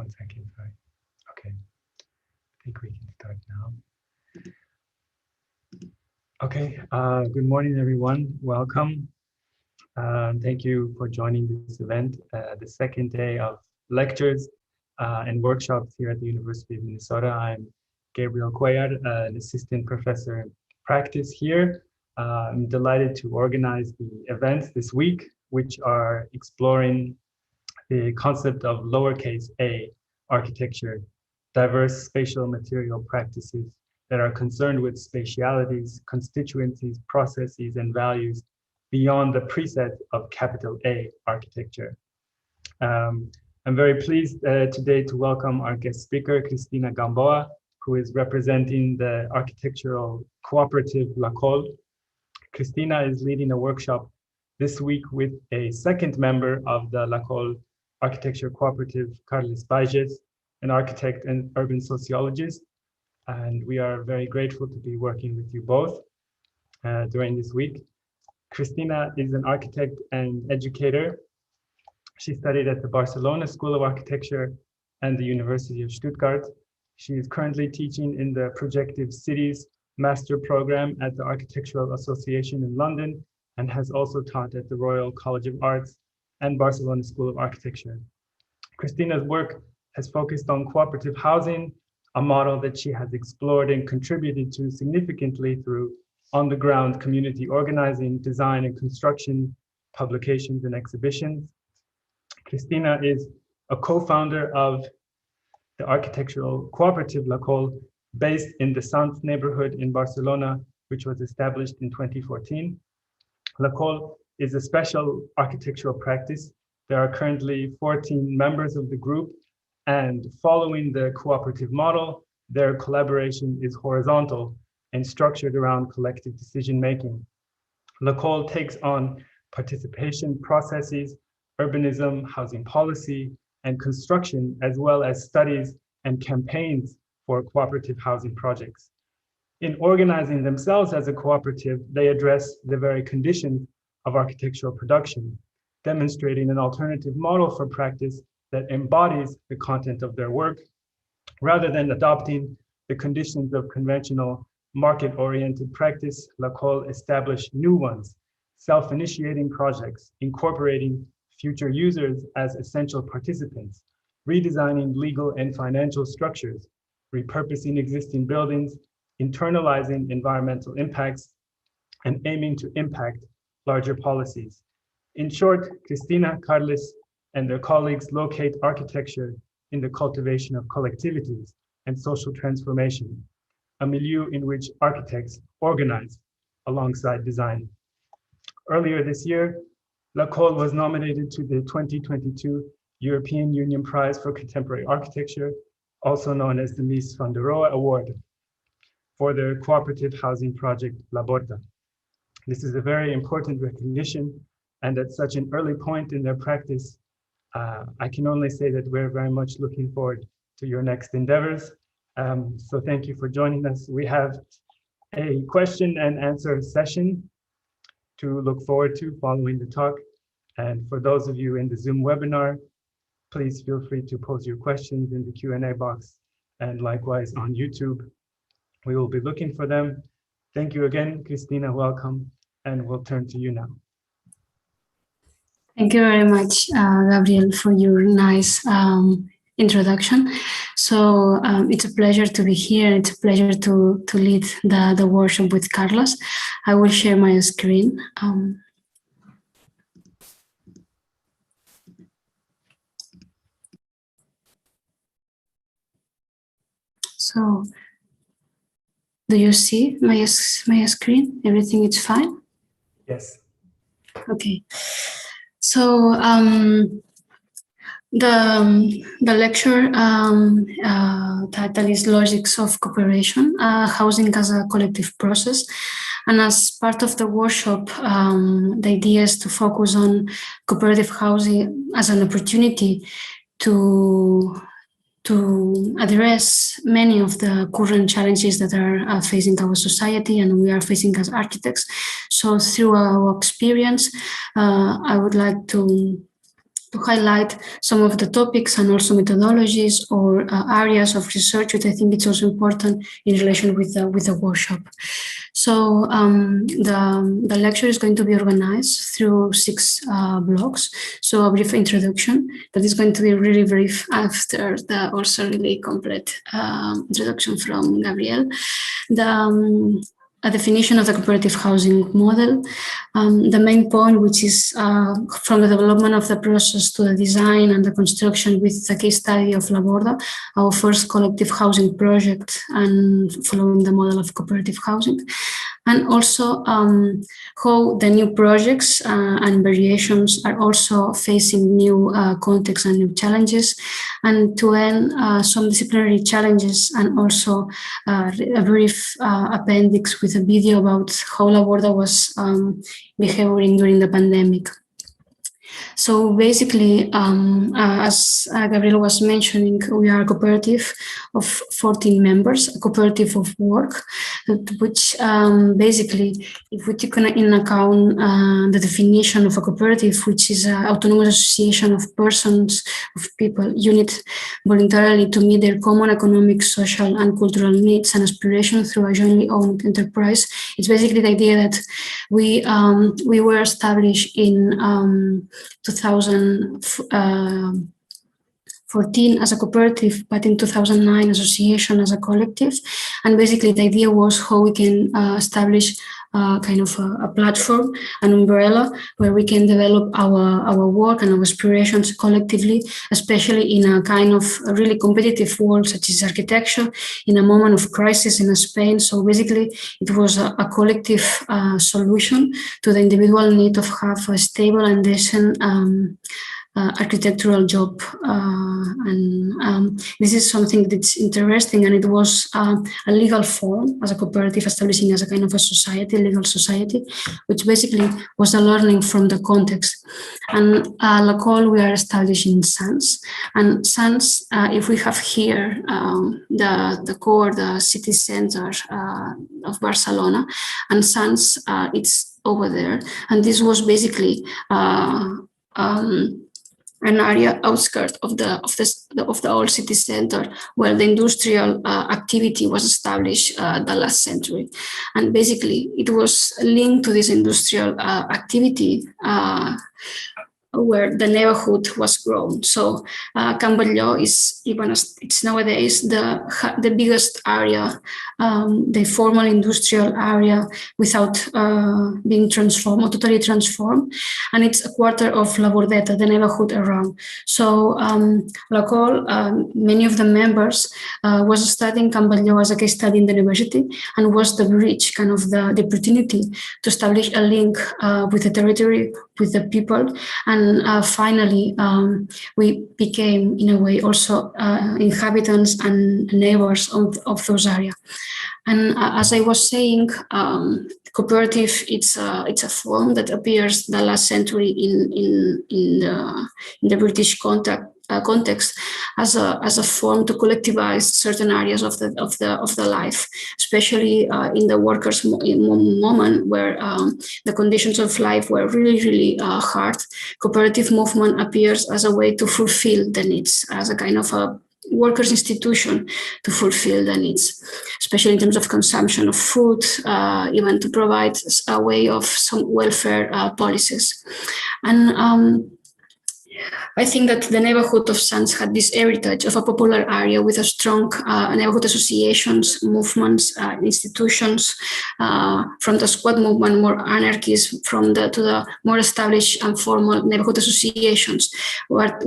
1 second, sorry. Okay, I think we can start now. Okay, good morning, everyone. Welcome. Thank you for joining this event, the second day of lectures and workshops here at the University of Minnesota. I'm Gabriel Cuellar, an assistant professor in practice here. I'm delighted to organize the events this week, which are exploring the concept of lowercase a architecture, diverse spatial material practices that are concerned with spatialities, constituencies, processes, and values beyond the preset of capital A architecture. I'm very pleased today to welcome our guest speaker, Cristina Gamboa, who is representing the architectural cooperative La Colle. Cristina is leading a workshop this week with a second member of the La Colle Architecture Cooperative, Carlos Baiges, an architect and urban sociologist. And we are very grateful to be working with you both during this week. Cristina is an architect and educator. She studied at the Barcelona School of Architecture and the University of Stuttgart. She is currently teaching in the Projective Cities Master Program at the Architectural Association in London and has also taught at the Royal College of Arts and Barcelona School of Architecture. Cristina's work has focused on cooperative housing, a model that she has explored and contributed to significantly through on-the-ground community organizing, design and construction, publications and exhibitions. Cristina is a co-founder of the architectural cooperative La Colle, based in the Sants neighborhood in Barcelona, which was established in 2014. La Colle is a special architectural practice. There are currently 14 members of the group, and following the cooperative model, their collaboration is horizontal and structured around collective decision-making. La Colle takes on participation processes, urbanism, housing policy, and construction, as well as studies and campaigns for cooperative housing projects. In organizing themselves as a cooperative, they address the very conditions of architectural production, demonstrating an alternative model for practice that embodies the content of their work, rather than adopting the conditions of conventional market-oriented practice. La Colle established new ones, self-initiating projects, incorporating future users as essential participants, redesigning legal and financial structures, repurposing existing buildings, internalizing environmental impacts, and aiming to impact larger policies. In short, Cristina, Carlos, and their colleagues locate architecture in the cultivation of collectivities and social transformation, a milieu in which architects organize alongside design. Earlier this year, La Colle was nominated to the 2022 European Union Prize for Contemporary Architecture, also known as the Mies van der Rohe Award, for their cooperative housing project La Borda. This is a very important recognition, and at such an early point in their practice, I can only say that we're very much looking forward to your next endeavors. So thank you for joining us. We have a question and answer session to look forward to following the talk. And for those of you in the Zoom webinar, please feel free to pose your questions in the Q&A box, and likewise on YouTube. We will be looking for them. Thank you again, Cristina, welcome, and we'll turn to you now. Thank you very much, Gabriel, for your nice introduction. So it's a pleasure to be here. It's a pleasure to lead the workshop with Carlos. I will share my screen. So, do you see my screen? Everything is fine? Yes. Okay. So the lecture title is Logics of Cooperation, Housing as a Collective Process. And as part of the workshop, the idea is to focus on cooperative housing as an opportunity to address many of the current challenges that are facing our society and we are facing as architects. So through our experience, I would like to to highlight some of the topics and also methodologies or areas of research, which I think it's also important in relation with the workshop. So the lecture is going to be organized through 6 blocks. So a brief introduction that is going to be really brief after the also really complete introduction from Gabriel. A definition of the cooperative housing model, the main point, which is from the development of the process to the design and the construction with the case study of La Borda, our first collective housing project and following the model of cooperative housing. And also how the new projects and variations are also facing new contexts and new challenges, and to end some disciplinary challenges, and also a brief appendix with a video about how La Borda was behaving during the pandemic. So basically, as Gabriel was mentioning, we are a cooperative of 14 members, a cooperative of work, which basically, if we take in account the definition of a cooperative, which is an autonomous association of persons, of people, unit voluntarily to meet their common economic, social, and cultural needs and aspirations through a jointly owned enterprise, it's basically the idea that we were established in 2014 as a cooperative, but in 2009 association as a collective. And basically the idea was how we can establish kind of a platform, an umbrella where we can develop our work and our aspirations collectively, especially in a kind of a really competitive world such as architecture, in a moment of crisis in Spain. So basically it was a collective solution to the individual need of have a stable and decent architectural job, and this is something that's interesting, and it was a legal form as a cooperative, establishing as a kind of a society, legal society, which basically was a learning from the context. And La Col, we are establishing SANS, and SANS, if we have here the core, the city center of Barcelona, and SANS, it's over there, and this was basically an area outskirts of the old city center where the industrial activity was established the last century, and basically it was linked to this industrial activity where the neighborhood was grown. So Can Batlló is, even as it's nowadays, the biggest area, the formal industrial area without being transformed or totally transformed. And it's a quarter of La Bordeta, the neighborhood around. So La Col, many of the members was studying Can Batlló as a case study in the university, and was the bridge, kind of the opportunity to establish a link with the territory, with the people, and finally we became in a way also inhabitants and neighbors of those areas. And as I was saying, cooperative, it's a form that appears the last century in the British context as a form to collectivize certain areas of the life, especially in the workers' moment where the conditions of life were really hard. Cooperative movement appears as a way to fulfill the needs, as a kind of a workers' institution to fulfill the needs, especially in terms of consumption of food, even to provide a way of some welfare policies. And I think that the neighborhood of Sants had this heritage of a popular area with a strong neighborhood associations, movements, institutions, from the squad movement, more anarchies, to the more established and formal neighborhood associations, where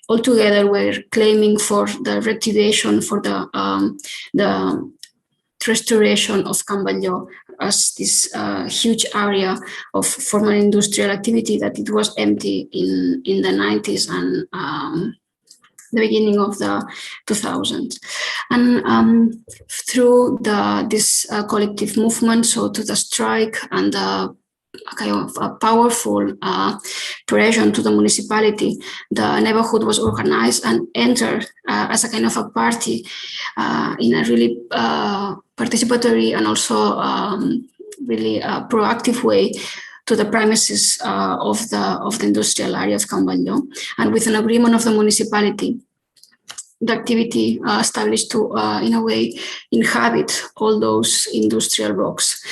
all together were claiming for the reactivation, for the restoration of Can Batlló as this huge area of formal industrial activity that it was empty in the 90s and the beginning of the 2000s. And through this collective movement, so to the strike and the kind of a powerful pressure to the municipality, the neighborhood was organized and entered as a kind of a party in a really participatory and also really proactive way to the premises of the industrial area of Camballo, and with an agreement of the municipality, the activity established to, in a way, inhabit all those industrial blocks.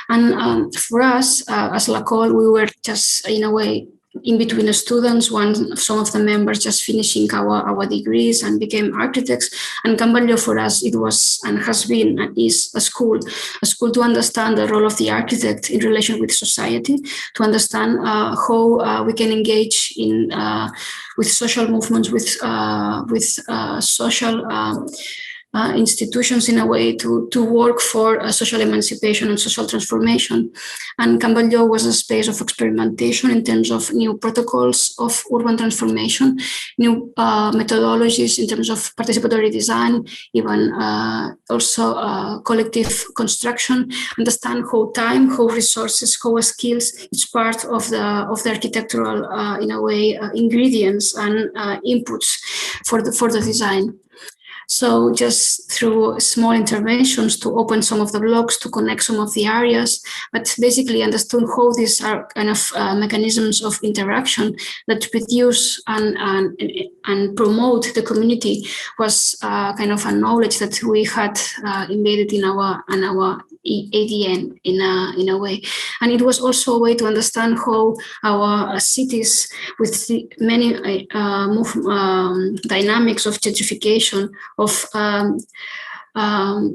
And for us, as LACOL, we were just, in a way, in between the students, some of the members just finishing our degrees and became architects. And Camballo for us, it was and has been and is a school to understand the role of the architect in relation with society, to understand how we can engage in with social movements, with social institutions in a way to work for social emancipation and social transformation. And Camballo was a space of experimentation in terms of new protocols of urban transformation, new methodologies in terms of participatory design, even also collective construction, understand how time, how resources, how skills is part of the architectural, in a way, ingredients and inputs for the design. So just through small interventions to open some of the blocks, to connect some of the areas, but basically understood how these are kind of mechanisms of interaction that produce and promote the community was kind of a knowledge that we had embedded in our ADN in a way. And it was also a way to understand how our cities with many dynamics of gentrification, of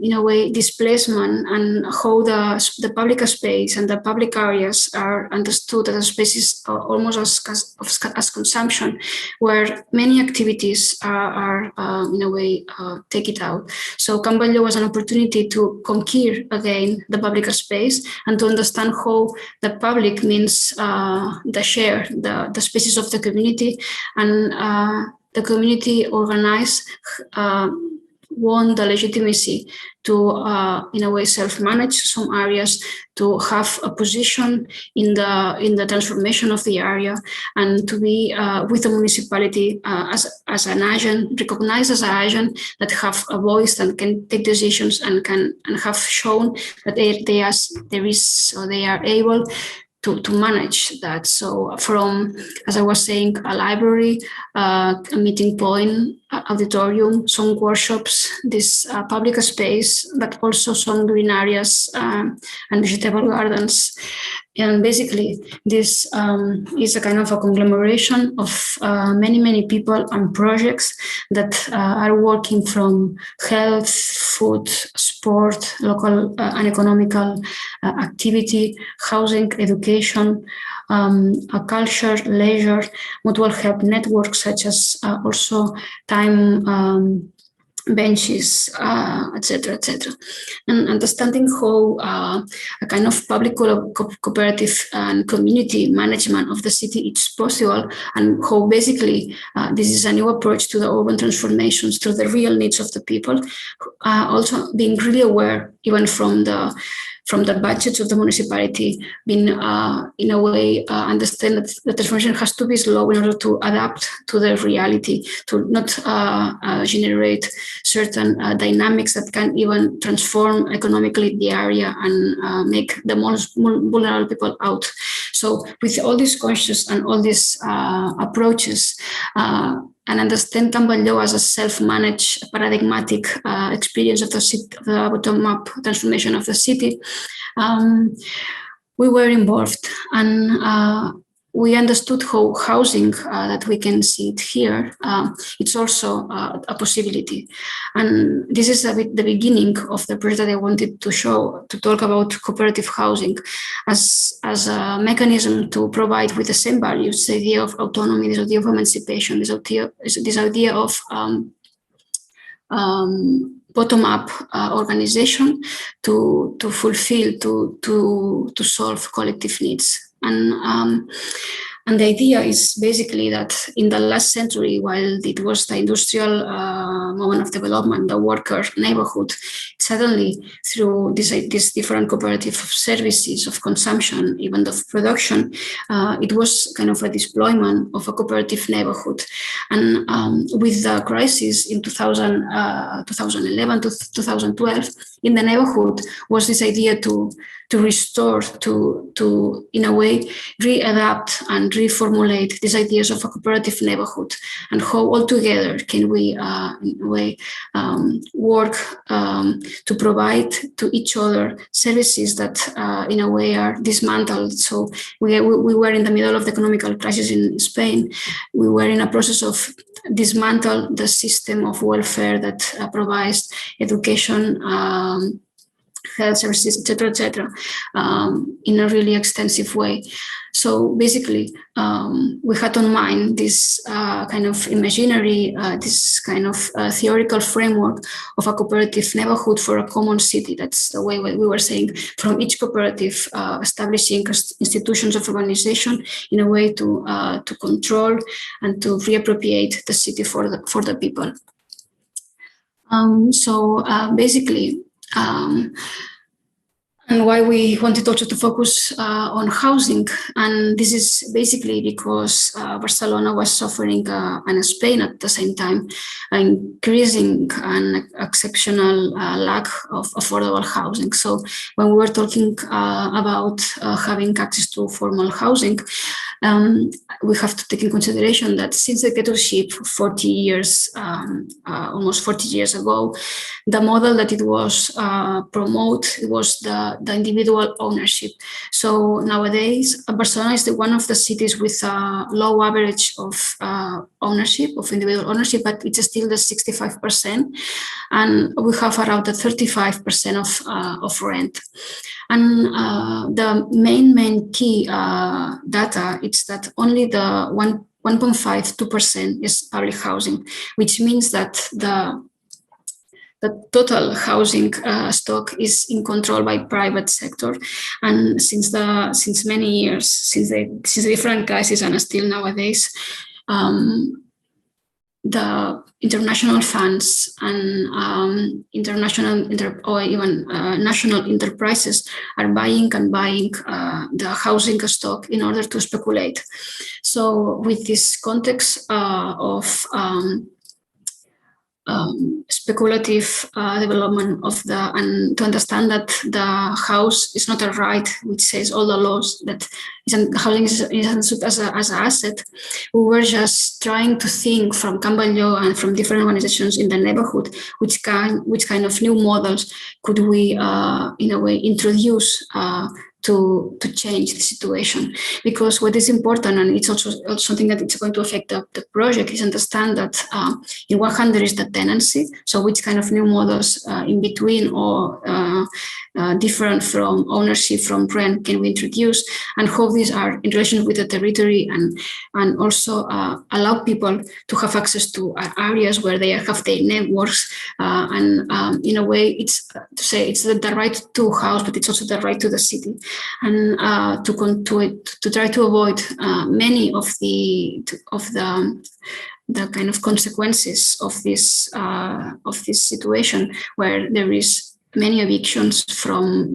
in a way displacement, and how the public space and the public areas are understood as spaces almost as consumption, where many activities are in a way take it out. So Camballo was an opportunity to conquer again the public space and to understand how the public means the share, the spaces of the community, and the community organized won the legitimacy to, in a way, self-manage some areas, to have a position in the transformation of the area, and to be with the municipality as an agent, recognized as an agent that have a voice and can take decisions and have shown that they are able to manage that. So from, as I was saying, a library, a meeting point, auditorium, some workshops, this public space, but also some green areas and vegetable gardens. And basically, this is a kind of a conglomeration of many people and projects that are working from health, food, sport, local and economical activity, housing, education, culture, leisure, mutual help networks, such as also time benches, etc., etc. And understanding how a kind of public cooperative and community management of the city is possible, and how basically this is a new approach to the urban transformations through the real needs of the people. Also being really aware, even from the budgets of the municipality, being in a way understand that the transformation has to be slow in order to adapt to the reality, to not generate certain dynamics that can even transform economically the area and make the most vulnerable people out. So with all these conscious and all these approaches, and understand Camballo as a self-managed, paradigmatic experience of the city, the bottom-up transformation of the city, we were involved, and we understood how housing, that we can see it here, it's also a possibility. And this is a bit the beginning of the project that I wanted to show, to talk about cooperative housing as a mechanism to provide with the same values, the idea of autonomy, this idea of emancipation, this idea of bottom-up organization to fulfill, to solve collective needs. And the idea is basically that in the last century, while it was the industrial moment of development, the worker neighborhood, suddenly through these different cooperative services of consumption, even of production, it was kind of a deployment of a cooperative neighborhood. And with the crisis in 2011 to 2012, in the neighborhood was this idea to restore, to in a way readapt and reformulate these ideas of a cooperative neighborhood, and how all together can we in a way work to provide to each other services that in a way are dismantled. So we were in the middle of the economic crisis in Spain. We were in a process of dismantle the system of welfare that provides education, health services, etc., in a really extensive way. So basically, we had on mind this kind of imaginary, this kind of theoretical framework of a cooperative neighborhood for a common city. That's the way we were saying, from each cooperative establishing institutions of organization in a way to control and to reappropriate the city for the people. Basically. And why we wanted also to focus on housing. And this is basically because Barcelona was suffering, and Spain at the same time, increasing an exceptional lack of affordable housing. So when we were talking about having access to formal housing, we have to take in consideration that since the dictatorship 40 years, almost 40 years ago, the model that it was promoted was the individual ownership. So nowadays, Barcelona is one of the cities with a low average of ownership, of individual ownership, but it's still the 65%. And we have around the 35% of rent. And the main key data is that only the 1.52% is public housing, which means that the total housing stock is in control by private sector. And since many years, since the different crises and still nowadays, the international funds and national enterprises are buying the housing stock in order to speculate. So with this context of speculative development of and to understand that the house is not a right, which says all the laws that housing is understood as an asset. We were just trying to think from Gamboa and from different organizations in the neighborhood, which kind of new models could we in a way introduce to change the situation. Because what is important, and it's also something that it's going to affect the project, is understand that in one hand there is the tenancy, so which kind of new models in between or different from ownership, from rent can we introduce, and how these are in relation with the territory, and also allow people to have access to areas where they have their networks, and in a way it's to say it's the right to house, but it's also the right to the city. And to try to avoid many of the kind of consequences of this situation, where there is many evictions from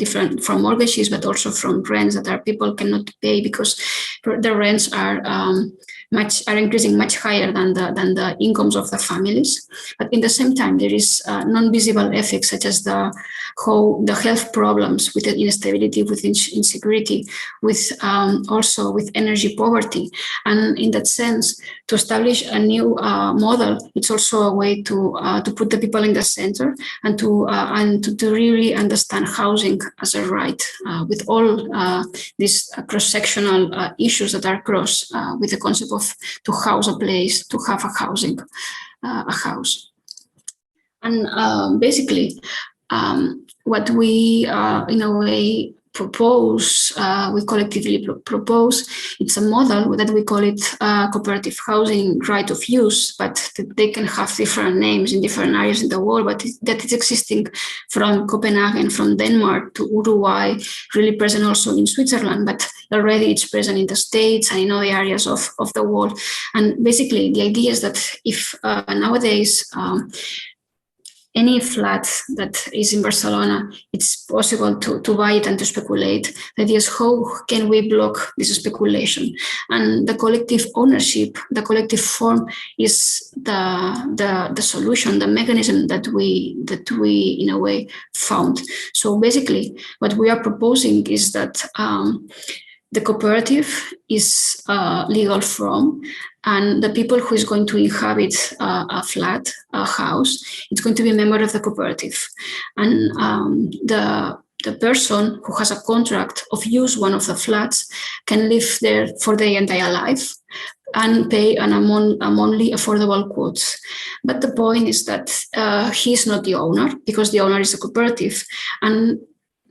mortgages, but also from rents that people cannot pay because the rents are increasing much higher than the incomes of the families. But in the same time, there is non-visible effects such as the health problems with the instability, with insecurity, with also with energy poverty. And in that sense, to establish a new model, it's also a way to put the people in the center and to really understand housing as a right, with all these cross-sectional issues that are crossed with the concept of to house a place, to have a house. And basically, what we in a way propose, we collectively propose, it's a model that we call it cooperative housing right of use, but they can have different names in different areas in the world, but that is existing from Copenhagen, from Denmark to Uruguay, really present also in Switzerland, but already it's present in the States and in other areas of the world. And basically the idea is that if nowadays any flat that is in Barcelona, it's possible to buy it and to speculate. The idea is how can we block this speculation? And the collective ownership, the collective form is the solution, the mechanism that we in a way found. So basically what we are proposing is that the cooperative is legal form, and the people who is going to inhabit a flat, a house, it's going to be a member of the cooperative. And the person who has a contract of use one of the flats can live there for their entire life and pay a monthly affordable quotes. But the point is that he is not the owner, because the owner is a cooperative. And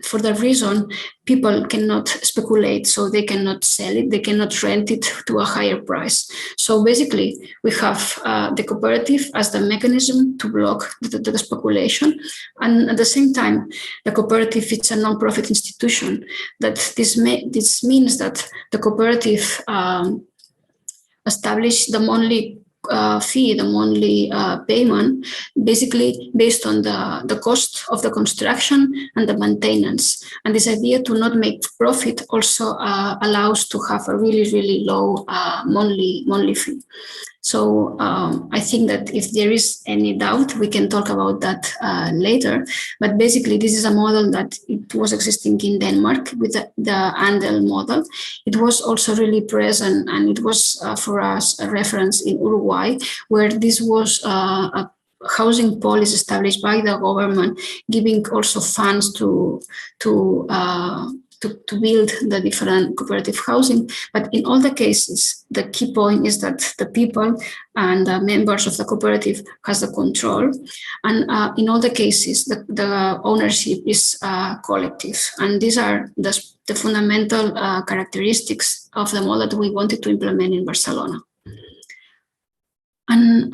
for that reason, people cannot speculate, so they cannot sell it, they cannot rent it to a higher price. So basically, we have the cooperative as the mechanism to block the speculation. And at the same time, the cooperative is a non-profit institution. That this means that the cooperative establish the monthly fee, the monthly payment, basically based on the cost of the construction and the maintenance. And this idea to not make profit also allows to have a really, really low monthly fee. So I think that if there is any doubt, we can talk about that later. But basically, this is a model that it was existing in Denmark with the Andel model. It was also really present, and it was for us a reference in Uruguay, where this was a housing policy established by the government, giving also funds to build the different cooperative housing. But in all the cases, the key point is that the people and the members of the cooperative has the control. And in all the cases, the ownership is collective. And these are the fundamental characteristics of the model that we wanted to implement in Barcelona. And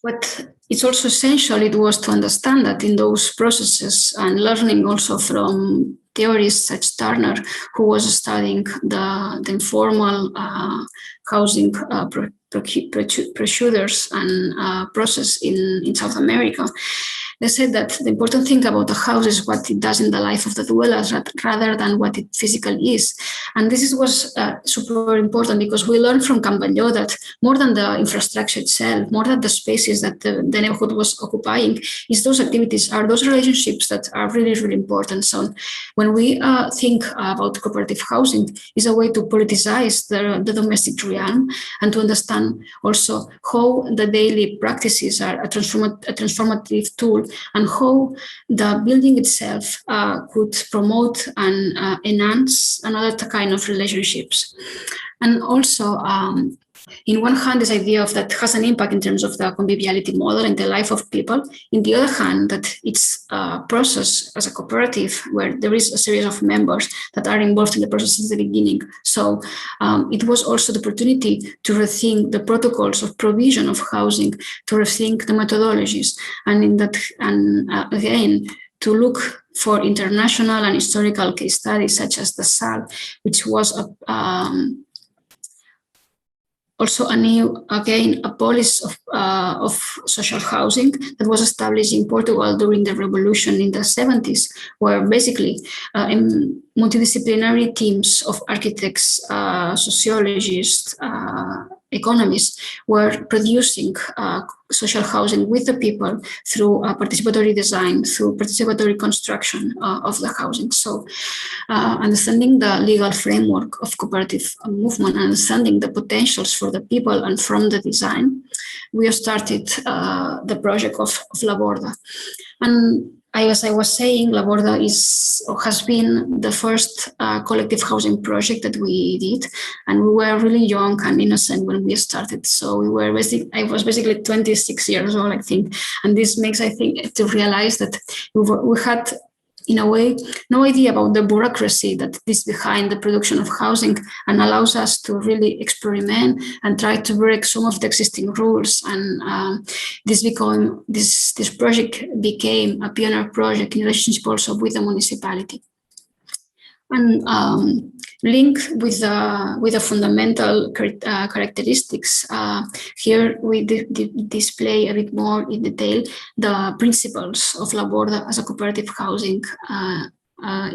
what it's also essential, it was to understand that in those processes, and learning also from theorists such as Turner, who was studying the informal housing procedures and process in South America. They said that the important thing about a house is what it does in the life of the dwellers rather than what it physically is. And this was super important, because we learned from Gamboa that more than the infrastructure itself, more than the spaces that the neighborhood was occupying, is those activities, are those relationships that are really, really important. So when we think about cooperative housing, is a way to politicize the domestic realm and to understand also how the daily practices are a transformative tool, and how the building itself could promote and enhance another kind of relationships. And also, in one hand, this idea of that has an impact in terms of the conviviality model and the life of people. In the other hand, that it's a process as a cooperative where there is a series of members that are involved in the process since the beginning. So it was also the opportunity to rethink the protocols of provision of housing, to rethink the methodologies, and in that, and again, to look for international and historical case studies such as the SAL, which was also a policy of social housing that was established in Portugal during the revolution in the 70s, where basically multidisciplinary teams of architects, sociologists, economists were producing social housing with the people through participatory design, through participatory construction of the housing. So understanding the legal framework of cooperative movement, understanding the potentials for the people and from the design, we started the project of La Borda. And as I was saying, La Borda has been the first collective housing project that we did, and we were really young and innocent when we started. So I was basically 26 years old, I think, and this makes, I think, to realize that we had, in a way, no idea about the bureaucracy that is behind the production of housing, and allows us to really experiment and try to break some of the existing rules. And this project became a pioneer project in relationship also with the municipality. And linked with the fundamental characteristics, here we display a bit more in detail the principles of La Borda as a cooperative housing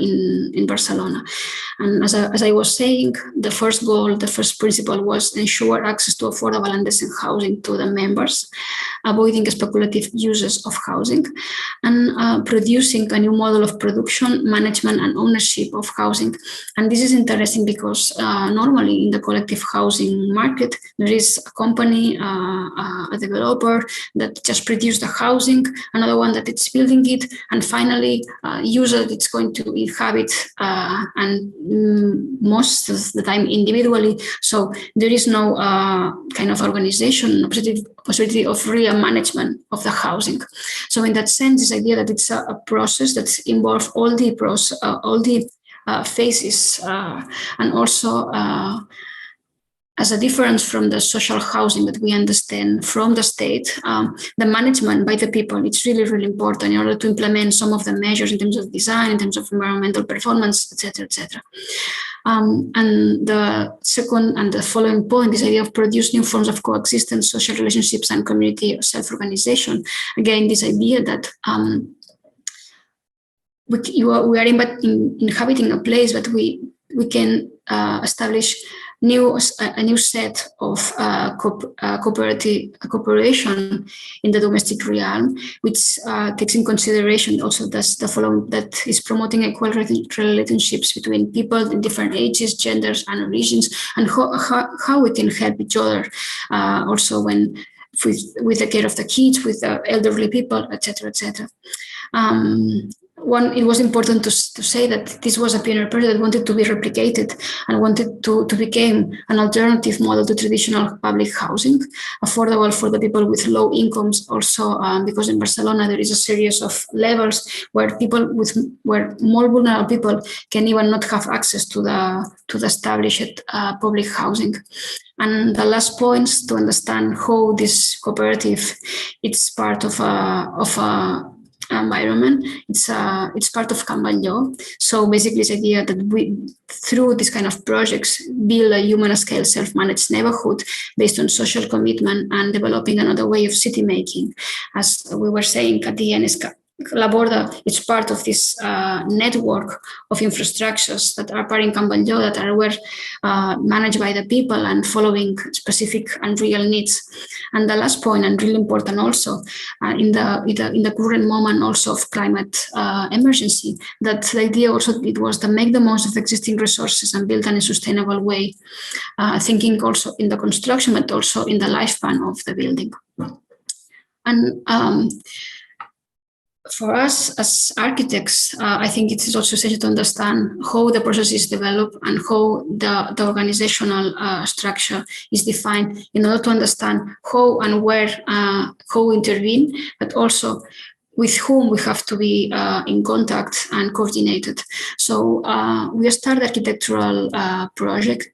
in Barcelona. And as I was saying, the first goal, the first principle was ensure access to affordable and decent housing to the members, avoiding speculative uses of housing, and producing a new model of production, management, and ownership of housing. And this is interesting because normally in the collective housing market, there is a company, a developer that just produces the housing, another one that it's building it, and finally a user that's going to inhabit and most of the time individually. So there is no kind of organization, possibility of real management of the housing. So in that sense, this idea that it's a process that involves all the phases, and also as a difference from the social housing that we understand from the state, the management by the people, it's really, really important in order to implement some of the measures in terms of design, in terms of environmental performance, etc., etc. And the second and the following point, this idea of produce new forms of coexistence, social relationships, and community self-organization. Again, this idea that we are inhabiting a place, but we can establish a new set of cooperation in the domestic realm, which takes in consideration also the following, that is promoting equal relationships between people in different ages, genders, and origins, and how we can help each other also when with the care of the kids, with the elderly people, etc., etc. It was important to say that this was a pioneer project that wanted to be replicated and wanted to become an alternative model to traditional public housing, affordable for the people with low incomes. Also, because in Barcelona there is a series of levels where where more vulnerable people can even not have access to the established public housing. And the last point is to understand how this cooperative, it's part of a environment. It's part of Gamboa. So basically, this idea that we, through this kind of projects, build a human-scale self-managed neighborhood based on social commitment and developing another way of city making. As we were saying at the end, La Borda is part of this network of infrastructures that are part in Gamboa, that are managed by the people and following specific and real needs. And the last point, and really important also, in the current moment also of climate emergency, that the idea also it was to make the most of existing resources and build in a sustainable way, thinking also in the construction, but also in the lifespan of the building. And for us as architects, I think it is also essential to understand how the process is developed and how the organizational structure is defined in order to understand how and where how intervene, but also with whom we have to be in contact and coordinated. So we started the architectural project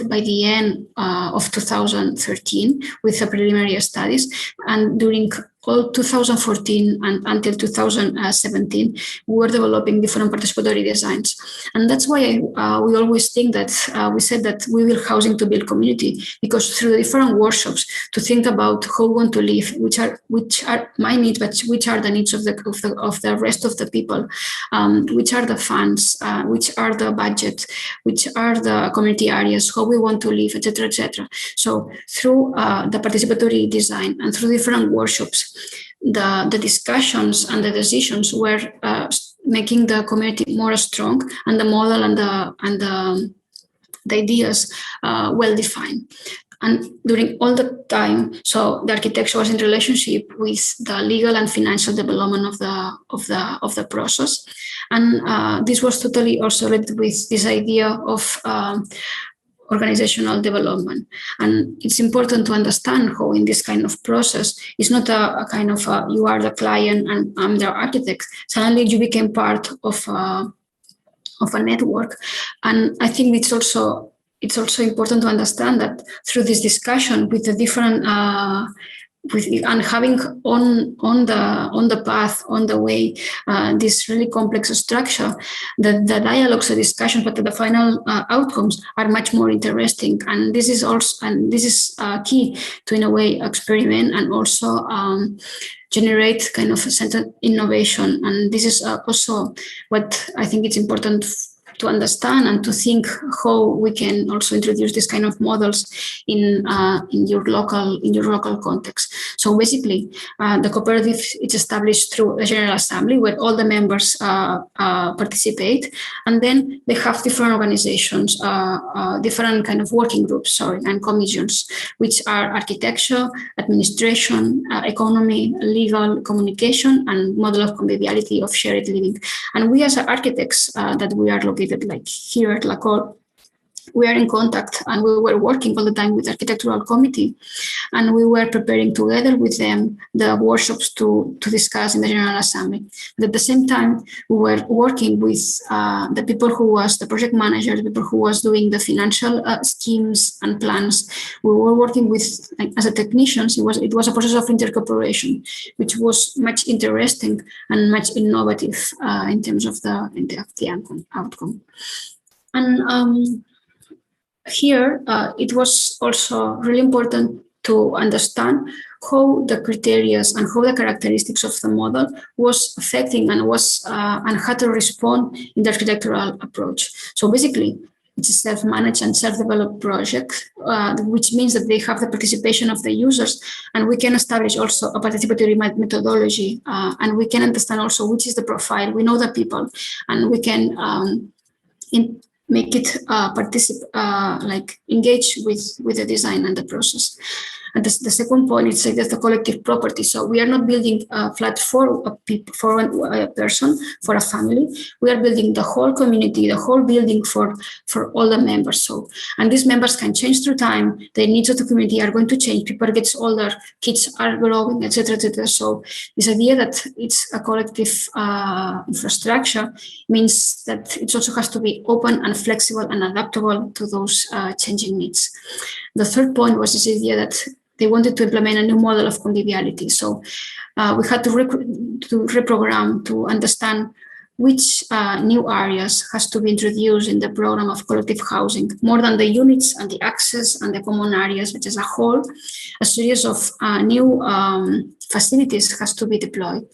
by the end of 2013 with the preliminary studies, and during all 2014 and until 2017, we were developing different participatory designs. And that's why we always think that we said that we will housing to build community, because through the different workshops to think about how we want to live, which are my needs, but which are the needs of the rest of the people, which are the funds, which are the budget, which are the community areas, how we want to live, etc., etc. So through the participatory design and through different workshops, the discussions and the decisions were making the community more strong, and the model and the ideas well defined. And during all the time, so the architecture was in relationship with the legal and financial development of the process, and this was totally also related with this idea of organizational development. And it's important to understand how in this kind of process, it's not a kind of you are the client and I'm the architect. Suddenly you became part of a network. And I think it's also important to understand that through this discussion with the different and having on the path, on the way, this really complex structure, the dialogues, the discussions, but the final outcomes are much more interesting. And this is also, and this is key to, in a way, experiment and also generate kind of a sense of innovation. And this is also what I think it's important to understand and to think how we can also introduce this kind of models in your local context. So basically, the cooperative is established through a general assembly where all the members participate, and then they have different organizations, different kind of working groups, and commissions, which are architecture, administration, economy, legal, communication, and model of conviviality of shared living. And we as architects that we are located like here at LACOL, we are in contact and we were working all the time with the architectural committee, and we were preparing together with them the workshops to discuss in the General Assembly. But at the same time, we were working with the people who was the project manager, the people who was doing the financial schemes and plans. We were working with, as a technicians, it was a process of intercooperation, which was much interesting and much innovative in terms of the outcome. And here, it was also really important to understand how the criteria and how the characteristics of the model was affecting and how to respond in the architectural approach. So basically, it's a self-managed and self-developed project, which means that they have the participation of the users, and we can establish also a participatory methodology, and we can understand also which is the profile. We know the people, and we can make it engage with the design and the process. And the second point is that the collective property. So we are not building a flat for a person, for a family. We are building the whole community, the whole building for all the members. So, and these members can change through time. The needs of the community are going to change. People get older, kids are growing, etc., etc. So this idea that it's a collective infrastructure means that it also has to be open and flexible and adaptable to those changing needs. The third point was this idea that they wanted to implement a new model of conviviality. So we had to reprogram to understand which new areas has to be introduced in the program of collective housing, more than the units and the access and the common areas, which as a whole, a series of new facilities has to be deployed.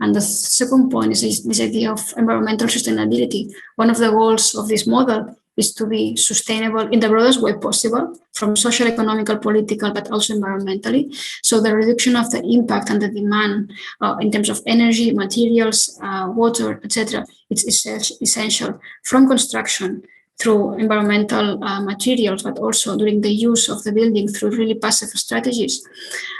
And the second point is this idea of environmental sustainability. One of the goals of this model is to be sustainable in the broadest way possible, from social, economical, political, but also environmentally. So the reduction of the impact and the demand in terms of energy, materials, water, etc., it's essential from construction through environmental materials, but also during the use of the building through really passive strategies.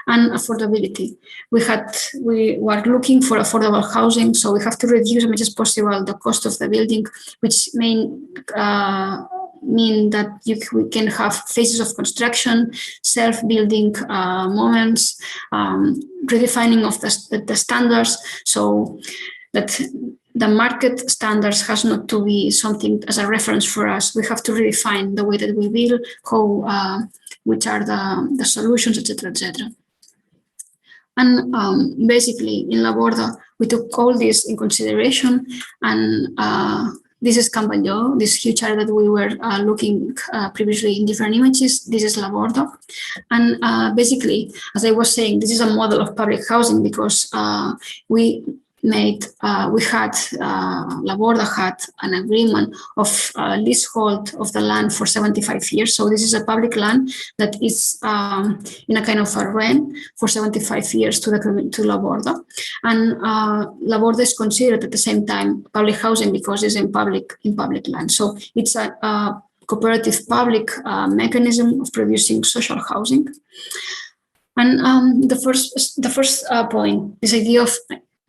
And affordability. We were looking for affordable housing, so we have to reduce as much as possible the cost of the building, which mean that we can have phases of construction, self-building moments, redefining of the standards, so that the market standards has not to be something as a reference for us. We have to redefine the way that we build, which are the solutions, etc., etc. And basically, in Laborda, we took all this in consideration, and this is Gamboa, this huge area that we were looking previously in different images. This is Laborda. And basically, as I was saying, this is a model of public housing because Laborda had an agreement of leasehold of the land for 75 years. So this is a public land that is in a kind of a rent for 75 years to Laborda. And Laborda is considered at the same time public housing because it's in public land. So it's a cooperative public mechanism of producing social housing. And the first point, this idea of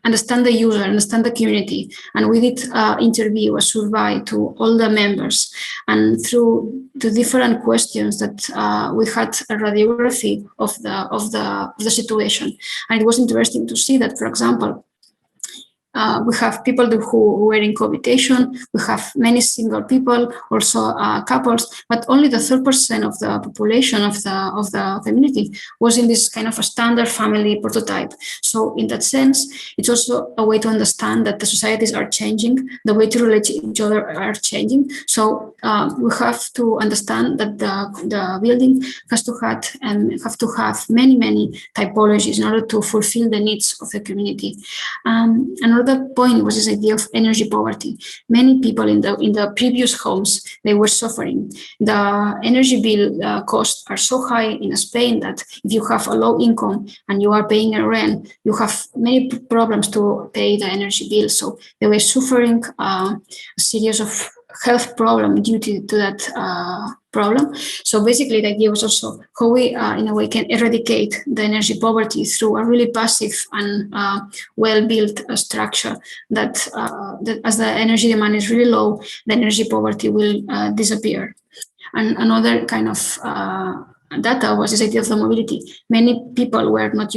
understand the user, understand the community. And we did interview, a survey to all the members. And through the different questions that we had a radiography of the situation. And it was interesting to see that, for example, we have people who were in cohabitation. We have many single people, also couples, but only the 3% of the population of the community was in this kind of a standard family prototype. So in that sense, it's also a way to understand that the societies are changing, the way to relate to each other are changing. So we have to understand that the building has to have many typologies in order to fulfill the needs of the community. Another point was this idea of energy poverty. Many people in the previous homes, they were suffering. The energy bill costs are so high in Spain that if you have a low income and you are paying a rent, you have many problems to pay the energy bill. So they were suffering a series of health problems due to that problem. So basically, the idea was also how we, in a way, can eradicate the energy poverty through a really passive and well-built structure that as the energy demand is really low, the energy poverty will disappear. And another kind of data was this idea of the mobility. Many people were not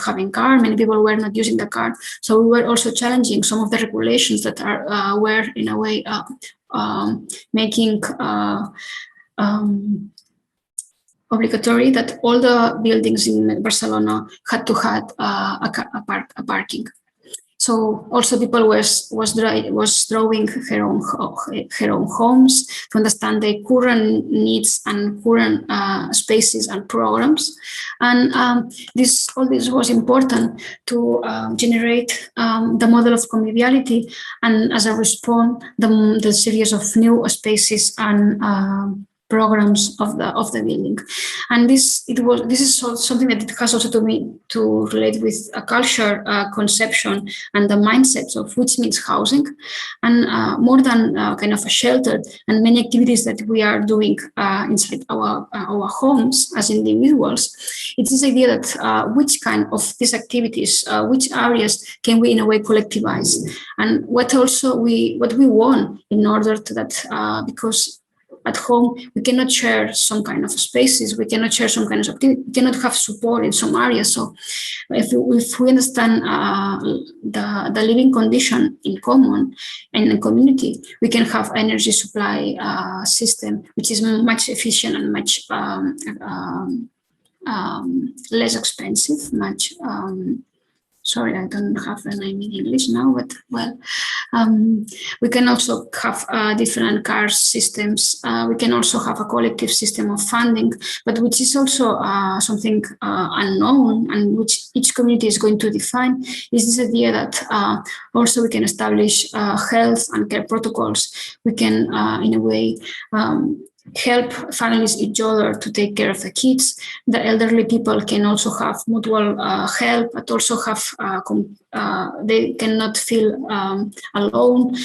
having car. Many people were not using the car. So we were also challenging some of the regulations that were in a way making obligatory that all the buildings in Barcelona had to have a parking. So also people was drawing her own homes to understand their current needs and current spaces and programs, and all this was important to generate the model of conviviality, and as a response, the series of new spaces and programs of the building. And this is something that it has also to relate with a culture conception and the mindsets of which means housing, and more than kind of a shelter, and many activities that we are doing inside our homes as individuals. It's this idea that which kind of these activities, which areas can we in a way collectivize, and what we want in order to that, because at home, we cannot share some kind of spaces, we cannot share some kind of activity, we cannot have support in some areas. So if we understand the living condition in common and in community, we can have energy supply system, which is much efficient and much less expensive, much sorry, I don't have the name in English now, but well, we can also have different car systems. We can also have a collective system of funding, but which is also something unknown, and which each community is going to define, is this idea that also we can establish health and care protocols. We can, in a way, help families each other to take care of the kids. The elderly people can also have mutual help, but also have they cannot feel alone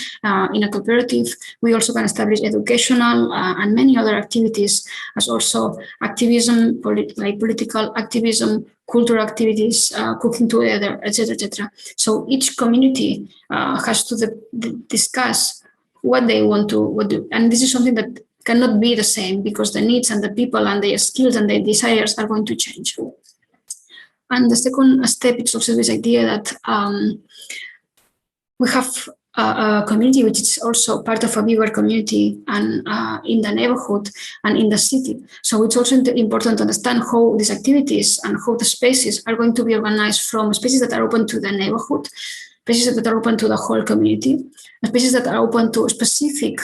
in a cooperative. We also can establish educational and many other activities, as also activism, like political activism, cultural activities, cooking together, etc., etc. So each community has to discuss what they want to do, and this is something that cannot be the same, because the needs and the people and their skills and their desires are going to change. And the second step is also this idea that we have a community which is also part of a bigger community, and in the neighborhood and in the city. So it's also important to understand how these activities and how the spaces are going to be organized, from spaces that are open to the neighborhood, spaces that are open to the whole community, spaces that are open to specific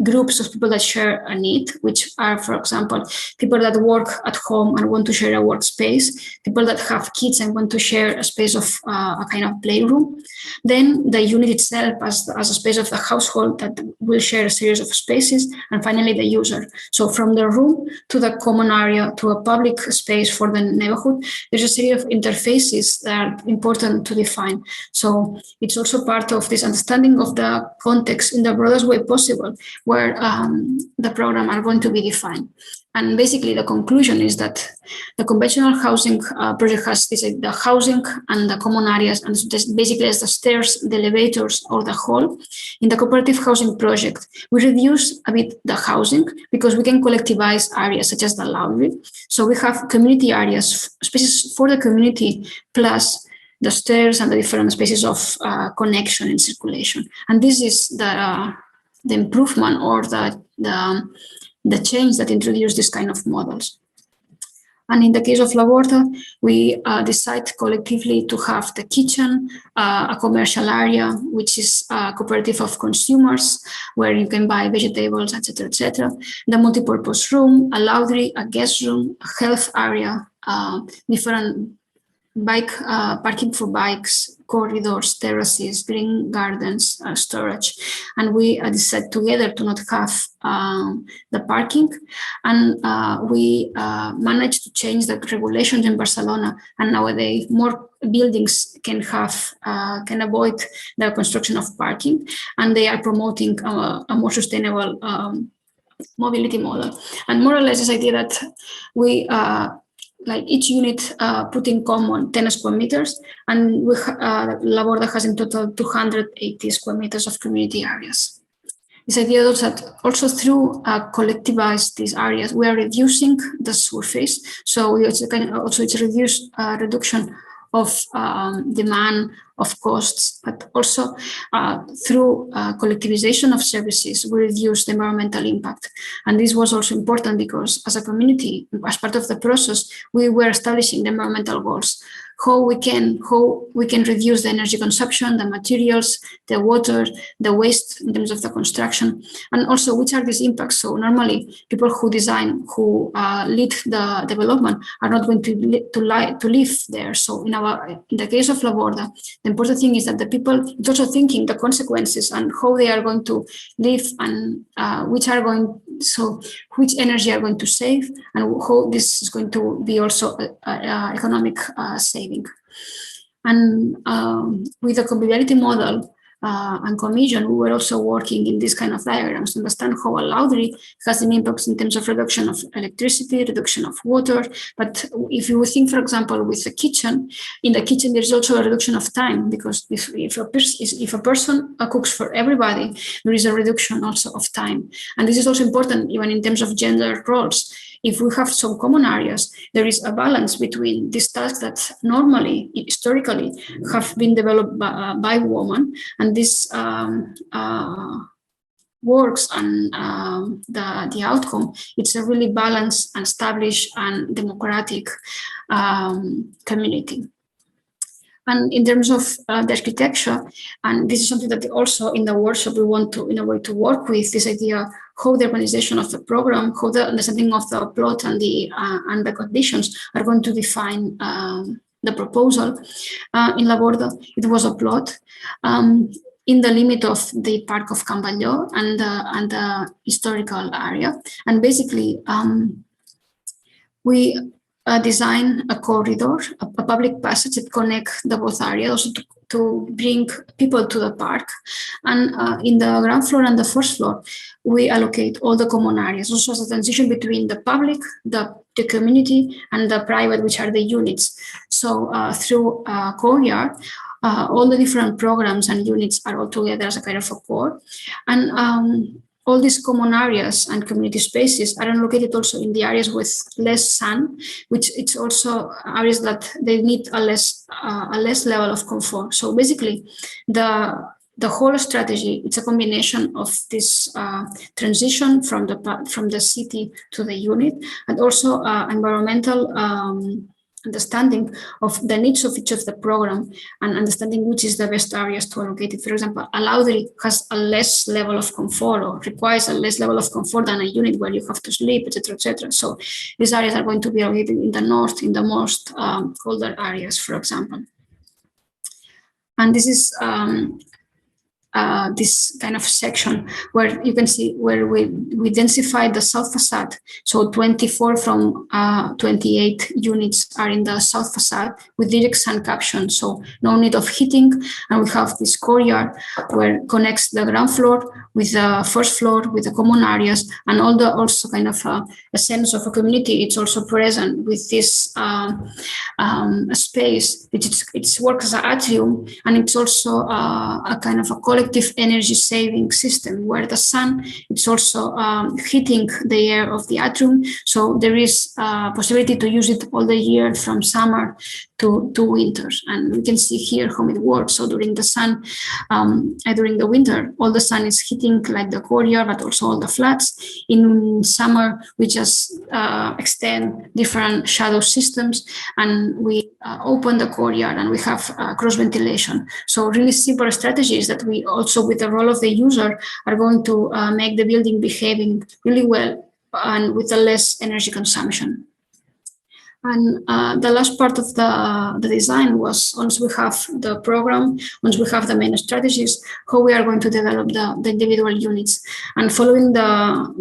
groups of people that share a need, which are, for example, people that work at home and want to share a workspace, people that have kids and want to share a space of a kind of playroom, then the unit itself as a space of the household that will share a series of spaces, and finally the user. So from the room to the common area to a public space for the neighborhood, there's a series of interfaces that are important to define. So it's also part of this understanding of the context in the broadest way possible, where the program are going to be defined. And basically the conclusion is that the conventional housing project has the housing and the common areas, and basically as the stairs, the elevators, or the hall. In the cooperative housing project, we reduce a bit the housing because we can collectivize areas such as the laundry. So we have community areas, spaces for the community, plus the stairs and the different spaces of connection and circulation. And this is the improvement or the change that introduced this kind of models. And in the case of La Borda, we decide collectively to have the kitchen, a commercial area, which is a cooperative of consumers, where you can buy vegetables, etc., etc. The multipurpose room, a laundry, a guest room, a health area, different bike parking for bikes, corridors, terraces, green gardens, storage. And we decided together to not have the parking. And we managed to change the regulations in Barcelona. And nowadays, more buildings can avoid the construction of parking. And they are promoting a more sustainable mobility model. And more or less this idea that we like each unit put in common 10 square meters, and we, La Borda has in total 280 square meters of community areas. This idea is that also through collectivize these areas, we are reducing the surface. So it's a reduction of demand, of costs, but also through collectivization of services, we reduce the environmental impact. And this was also important because as a community, as part of the process, we were establishing the environmental goals. How we can reduce the energy consumption, the materials, the water, the waste in terms of the construction, and also which are these impacts. So normally people who design, who lead the development are not going to live there. So in the case of La Borda, the important thing is that the people are also thinking the consequences and how they are going to live and which energy are going to save and how this is going to be also economic saving. And with the conviviality model and commission, we were also working in this kind of diagrams to understand how a laundry has an impact in terms of reduction of electricity, reduction of water. But if you think, for example, with the kitchen, in the kitchen there's also a reduction of time, because if a person cooks for everybody, there is a reduction also of time. And this is also important even in terms of gender roles. If we have some common areas, there is a balance between these tasks that normally, historically, have been developed by women, and this works, and the outcome, it's a really balanced and established and democratic community. And in terms of the architecture, and this is something that also in the workshop we want to, in a way, to work with this idea, how the organization of the program, how the understanding of the plot and the conditions are going to define the proposal. In La Borda, it was a plot in the limit of the Park of Can Batlló and the historical area. And basically, we design a corridor, a public passage that connects the both areas, also to bring people to the park. And in the ground floor and the first floor, we allocate all the common areas, also as a transition between the public, the community, and the private, which are the units. So through courtyard, all the different programs and units are all together as a kind of a core. And all these common areas and community spaces are located also in the areas with less sun, which it's also areas that they need a less level of comfort. So basically, the whole strategy, it's a combination of this transition from the city to the unit, and also environmental understanding of the needs of each of the program and understanding which is the best areas to allocate it. For example, a laundry has a less level of comfort or requires a less level of comfort than a unit where you have to sleep, etc., etc. So these areas are going to be allocated in the north, in the most colder areas, for example. And this is this kind of section where you can see where we densified the south facade. So 24 from 28 units are in the south facade with direct sun caption. So no need of heating. And we have this courtyard where connects the ground floor with the first floor, with the common areas, and all the also kind of a sense of a community. It's also present with this space. It works as an atrium, and it's also a kind of a collective collective energy saving system where the sun is also heating the air of the atrium. So there is a possibility to use it all the year from summer to winter. And we can see here how it works. So during the winter, all the sun is hitting like the courtyard, but also all the flats. In summer, we just extend different shadow systems, and we open the courtyard, and we have cross ventilation. So really simple strategies that we also, with the role of the user, are going to make the building behaving really well and with a less energy consumption. And the last part of the design was, once we have the program, once we have the main strategies, how we are going to develop the individual units. And following the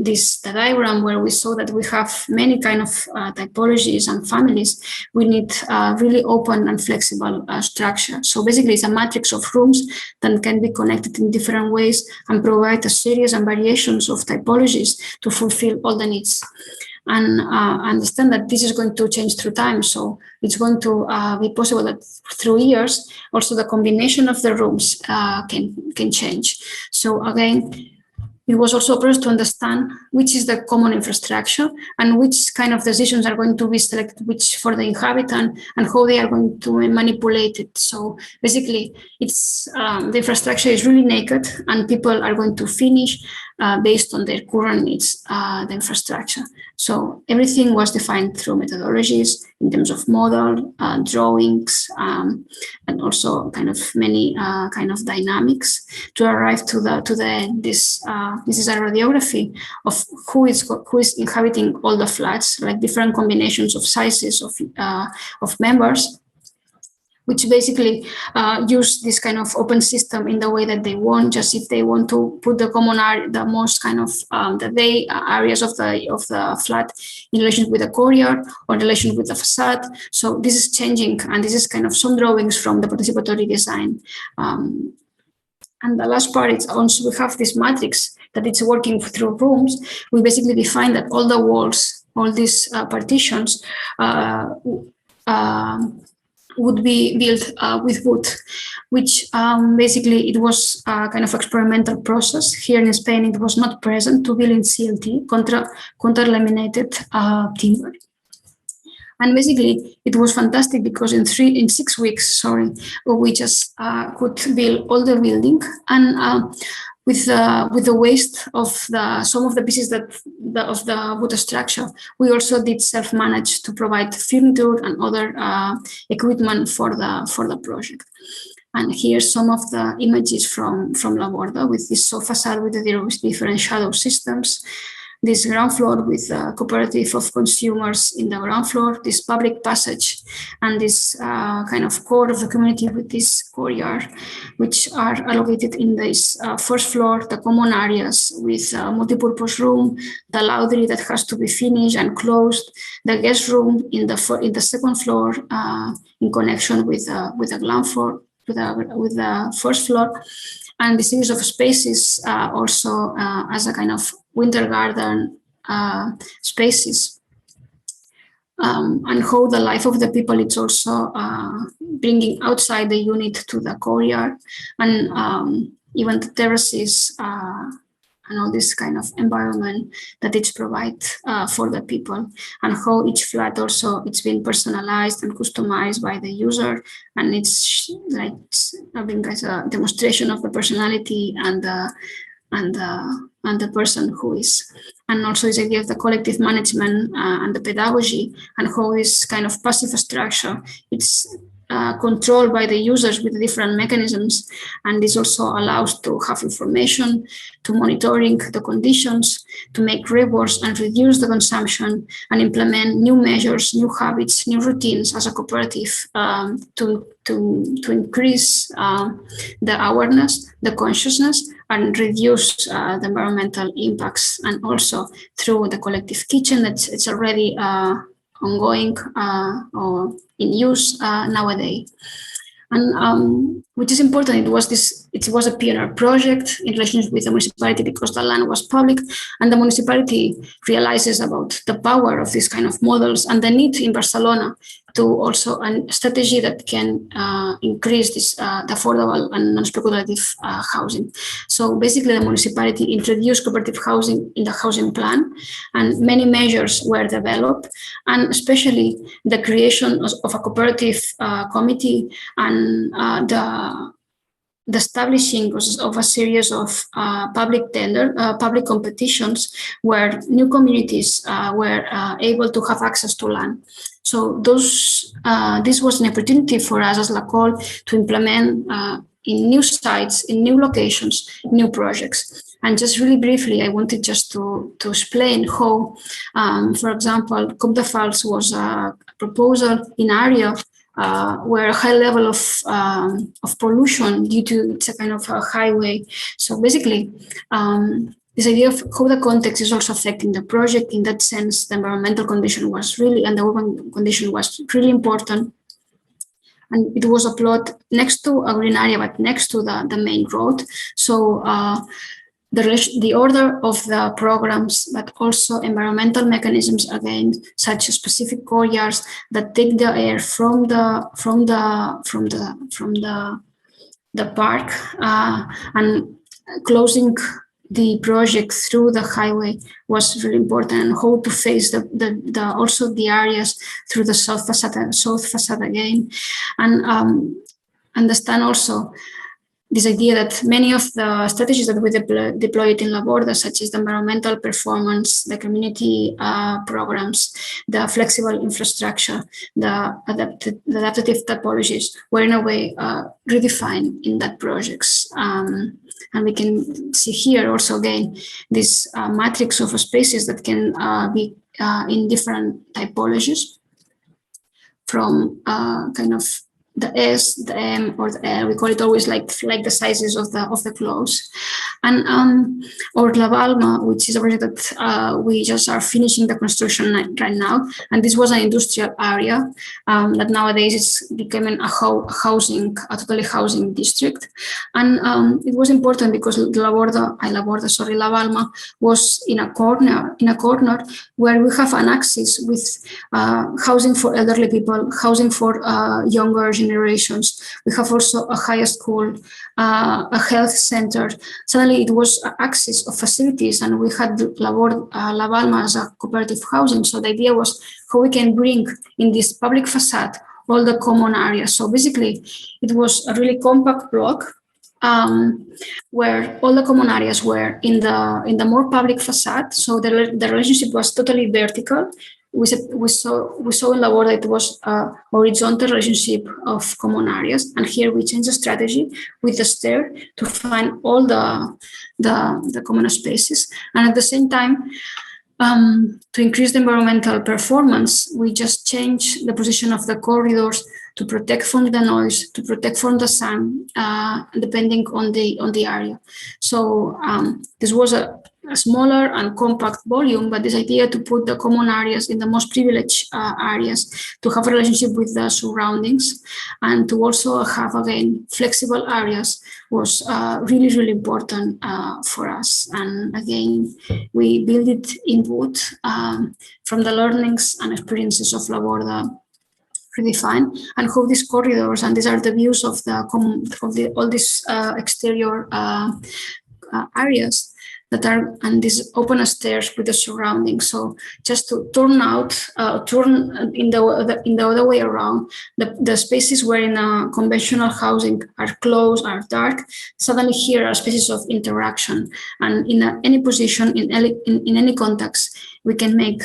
diagram where we saw that we have many kind of typologies and families, we need really open and flexible structure. So basically it's a matrix of rooms that can be connected in different ways and provide a series and variations of typologies to fulfill all the needs. And understand that this is going to change through time. So it's going to be possible that through years, also the combination of the rooms can change. So again, it was also a process to understand which is the common infrastructure and which kind of decisions are going to be selected, which for the inhabitant, and how they are going to manipulate it. So basically, it's the infrastructure is really naked, and people are going to finish based on their current needs, the infrastructure. So everything was defined through methodologies in terms of model, drawings, and also kind of many kind of dynamics to arrive to this is a radiography of who is inhabiting all the flats, like different combinations of sizes of members, which basically use this kind of open system in the way that they want. Just if they want to put the common area, the most kind of the day areas of the flat in relation with the courtyard or in relation with the facade. So this is changing, and this is kind of some drawings from the participatory design. And the last part is also we have this matrix that it's working through rooms. We basically define that all the walls, all these partitions would be built with wood, which basically it was a kind of experimental process. Here in Spain, it was not present to build in CLT, contra-laminated timber. And basically, it was fantastic because in 6 weeks, we just could build all the building, and with the waste of some of the pieces of the wood structure, we also did self-manage to provide furniture and other equipment for the project. And here's some of the images from La Borda with this sofa facade with the different shadow systems. This ground floor with a cooperative of consumers in the ground floor, this public passage, and this kind of core of the community with this courtyard, which are allocated in this first floor, the common areas with a multi-purpose room, the laundry that has to be finished and closed, the guest room in the second floor in connection with the ground floor, with the first floor, and the series of spaces also as a kind of winter garden spaces, and how the life of the people is also bringing outside the unit to the courtyard, and even the terraces and all this kind of environment that it's provide for the people, and how each flat also it's been personalized and customized by the user, and it's like having as a demonstration of the personality and the person who is, and also this idea of the collective management and the pedagogy, and how this kind of passive structure it's controlled by the users with different mechanisms, and this also allows to have information, to monitoring the conditions, to make reports and reduce the consumption, and implement new measures, new habits, new routines as a cooperative to increase the awareness, the consciousness, and reduce the environmental impacts, and also through the collective kitchen that it's already ongoing or in use nowadays. And which is important, it was a pioneer project in relation with the municipality because the land was public, and the municipality realizes about the power of these kind of models and the need in Barcelona to also a strategy that can increase this the affordable and non-speculative housing. So basically, the municipality introduced cooperative housing in the housing plan, and many measures were developed, and especially the creation of a cooperative committee and the establishing of a series of public competitions where new communities were able to have access to land. So this was an opportunity for us as LACOL to implement in new sites, in new locations, new projects. And just really briefly, I wanted just to explain how, for example, Coupe de Fals was a proposal in area where a high level of pollution due to it's a kind of a highway. So basically, this idea of how the context is also affecting the project. In that sense, the environmental condition was really, and the urban condition was really important. And it was a plot next to a green area, but next to the main road. So the order of the programs, but also environmental mechanisms again, such as specific courtyards that take the air from the park and closing the project through the highway was really important, and how to face also the areas through the south facade again, and understand also this idea that many of the strategies that we deployed in Laborda, such as the environmental performance, the community programs, the flexible infrastructure, the adaptive topologies, were in a way redefined in that projects. And we can see here also again this matrix of spaces that can be in different typologies, from kind of the S, the M, or the L. We call it always like the sizes of the clothes. And or La Balma, which is a project that we just are finishing the construction right now. And this was an industrial area that nowadays is becoming a totally housing district. And it was important because La Balma was in a corner where we have an axis with housing for elderly people, housing for younger generations. We have also a high school, a health center. Suddenly it was an axis of facilities, and we had La Balma as a cooperative housing. So the idea was how we can bring in this public facade all the common areas. So basically it was a really compact block where all the common areas were in the more public facade. So the relationship was totally vertical. We saw in Labor that it was a horizontal relationship of common areas, and here we changed the strategy with the stair to find all the common spaces, and at the same time, to increase the environmental performance, we just changed the position of the corridors to protect from the noise, to protect from the sun, depending on the area. So this was a smaller and compact volume, but this idea to put the common areas in the most privileged areas, to have a relationship with the surroundings, and to also have, again, flexible areas was really, really important for us. And again, we build it in wood from the learnings and experiences of Laborda redefine, and how these corridors, and these are the views of all these exterior areas that are, and these open stairs with the surroundings. So just to turn in the other way around, the spaces where in a conventional housing are closed, are dark, suddenly here are spaces of interaction, and in any position, in any context, we can make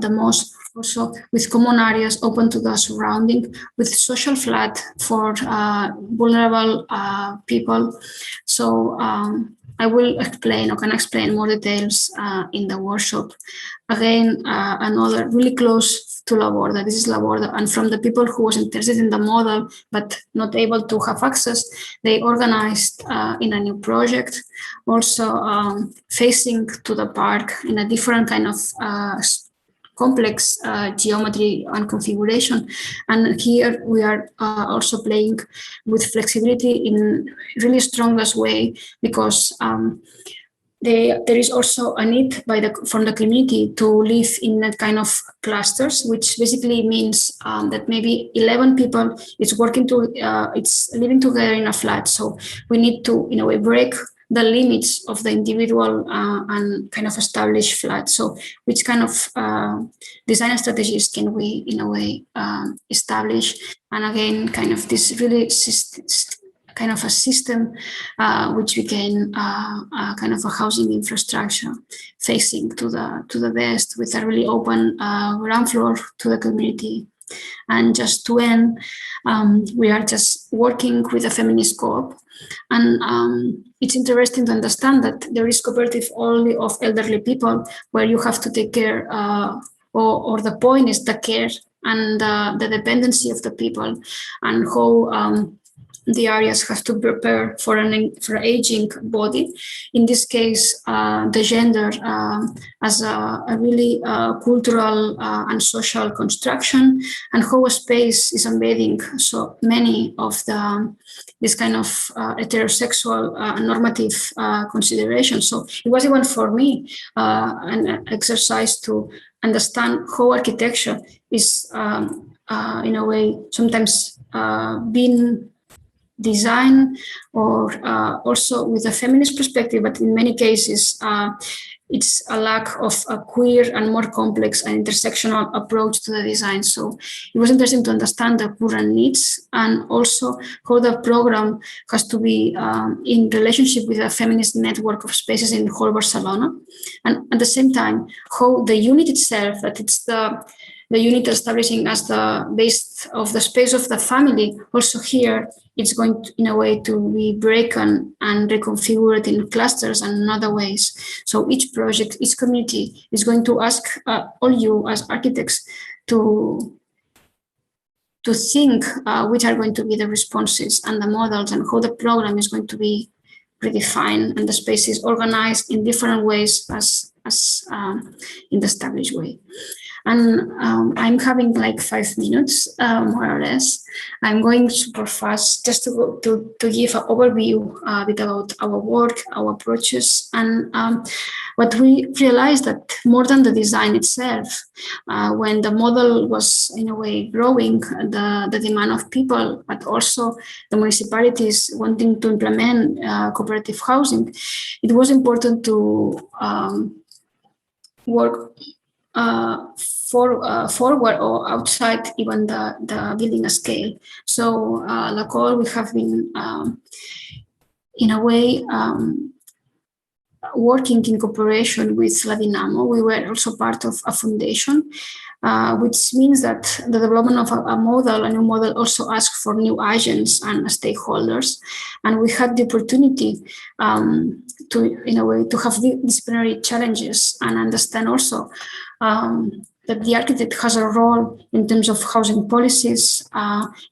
the most. Also with common areas open to the surrounding, with social flat for vulnerable people. So I will explain, or can explain more details in the workshop. Again, another really close to Laborda. This is Laborda, and from the people who was interested in the model but not able to have access, they organized in a new project, also facing to the park in a different kind of complex geometry and configuration. And here we are also playing with flexibility in really strongest way, because there is also a need from the community to live in that kind of clusters, which basically means that maybe 11 people it's living together in a flat. So we need to, in a way, break the limits of the individual and kind of established flat. So which kind of design strategies can we, in a way, establish? And again, kind of this really kind of a system which became kind of a housing infrastructure facing to the west, with a really open ground floor to the community. And just to end, we are just working with a feminist co-op, and it's interesting to understand that there is cooperative only of elderly people, where you have to take care, or the point is the care and the dependency of the people, and how the areas have to prepare for an aging body. In this case, the gender as a really cultural and social construction, and how a space is embedding so many of this kind of heterosexual normative considerations. So it was even for me an exercise to understand how architecture is, in a way, sometimes being design, or also with a feminist perspective, but in many cases it's a lack of a queer and more complex and intersectional approach to the design. So it was interesting to understand the current needs, and also how the program has to be in relationship with a feminist network of spaces in whole Barcelona, and at the same time how the unit itself, that it's the unit establishing as the base of the space of the family, also here it's going to, in a way, to be broken and reconfigured in clusters and in other ways. So each project, each community is going to ask all you as architects to think which are going to be the responses and the models, and how the program is going to be redefined and the space is organized in different ways as in the established way. And I'm having like 5 minutes, more or less. I'm going super fast just to give an overview a bit about our work, our approaches, and what we realized that more than the design itself, when the model was in a way growing, the demand of people, but also the municipalities wanting to implement cooperative housing, it was important to work forward or outside even the building scale. So La Col, we have been in a way working in cooperation with La Dinamo. We were also part of a foundation, which means that the development of a new model also asks for new agents and stakeholders. And we had the opportunity to, in a way, to have disciplinary challenges and understand also that the architect has a role in terms of housing policies,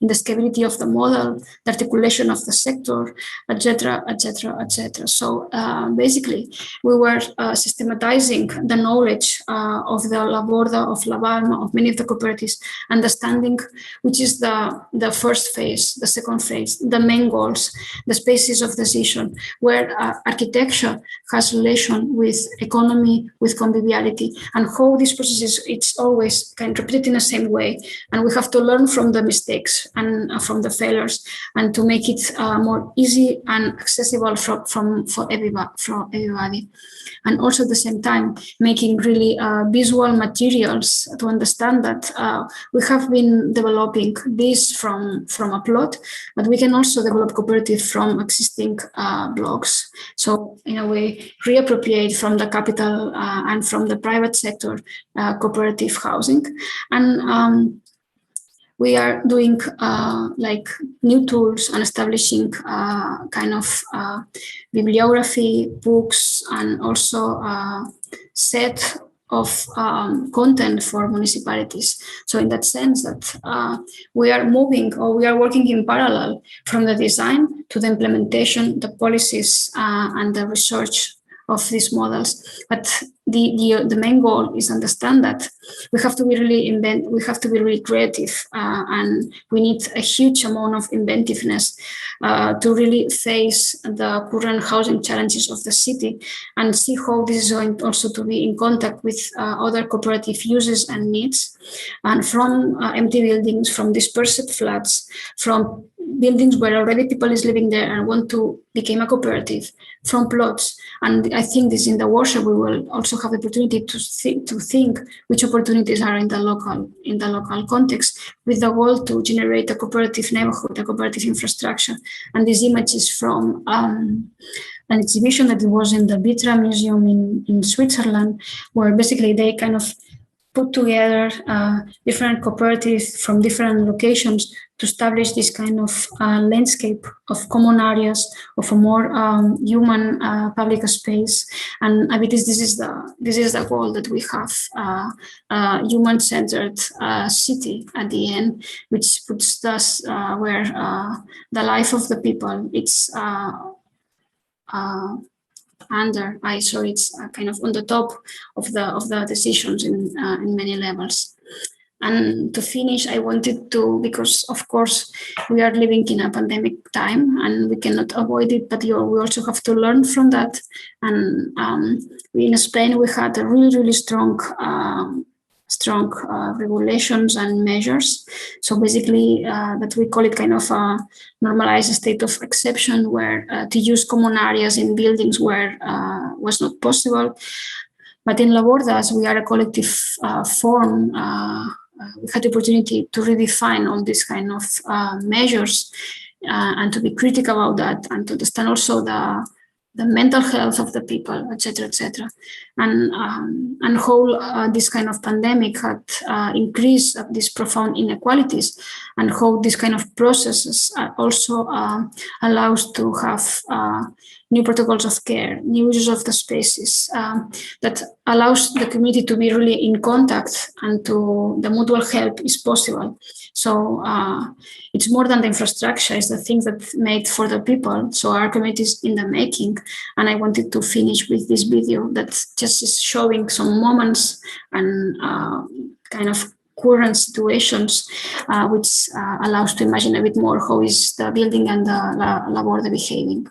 in the scalability of the model, the articulation of the sector, etc., etc., etc. So basically, we were systematizing the knowledge of the La Borda, of La Balma, of many of the cooperatives, understanding which is the first phase, the second phase, the main goals, the spaces of decision, where architecture has relation with economy, with conviviality, and how this process is, it's always kind of repeated in the same way. And we have to learn from the mistakes and from the failures, and to make it more easy and accessible for everybody. And also at the same time, making really visual materials to understand that we have been developing this from a plot, but we can also develop cooperative from existing blocks. So in a way, reappropriate from the capital and from the private sector cooperative housing. And we are doing like new tools and establishing kind of bibliography, books, and also set of content for municipalities. So in that sense that we are moving, or we are working in parallel from the design to the implementation, the policies and the research of these models. But the main goal is understand that we have to be really creative, and we need a huge amount of inventiveness to really face the current housing challenges of the city and see how this is going also to be in contact with other cooperative uses and needs, and from empty buildings, from dispersed flats, from buildings where already people is living there and want to become a cooperative, from plots. And I think this in the workshop we will also have the opportunity to think which opportunities are in the local context, with the goal to generate a cooperative neighborhood, a cooperative infrastructure. And this image is from an exhibition that was in the Vitra Museum in Switzerland, where basically they kind of put together different cooperatives from different locations to establish this kind of landscape of common areas, of a more human public space. And I mean, this is the goal that we have, human-centered city at the end, which puts us where the life of the people it's it's kind of on the top of the decisions in many levels. And to finish, I wanted to, because of course we are living in a pandemic time and we cannot avoid it, but we also have to learn from that. And in Spain we had a really strong regulations and measures. So basically that we call it kind of a normalized state of exception, where to use common areas in buildings where was not possible. But in Labordas, we are a collective form. We had the opportunity to redefine all these kind of measures and to be critical about that, and to understand also the mental health of the people, etc., etc., and how this kind of pandemic had increased these profound inequalities, and how this kind of processes also allows to have new protocols of care, new uses of the spaces that allows the community to be really in contact, and to the mutual help is possible. So it's more than the infrastructure, it's the things that made for the people. So our community is in the making. And I wanted to finish with this video that just is showing some moments and kind of current situations, which allows to imagine a bit more how is the building and the labor behaving.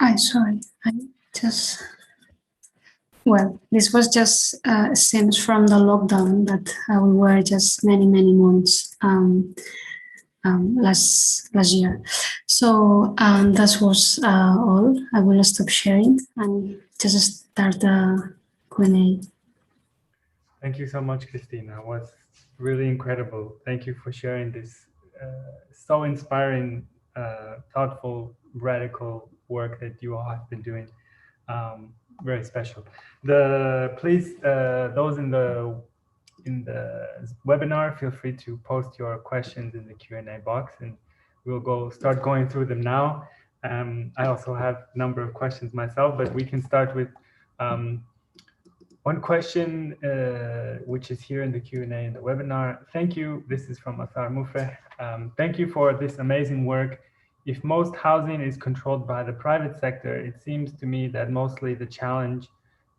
I'm sorry, well, this was just scenes from the lockdown that we were just many months last year. So that was all. I will stop sharing and just start the Q&A. Thank you so much, Cristina. It was really incredible. Thank you for sharing this so inspiring, thoughtful, radical work that you all have been doing. Very special. Please, those in the webinar, feel free to post your questions in the Q&A box, and we'll start going through them now. I also have a number of questions myself, but we can start with one question, which is here in the Q&A in the webinar. Thank you. This is from Athar Mufreh. Thank you for this amazing work. If most housing is controlled by the private sector, it seems to me that mostly the challenge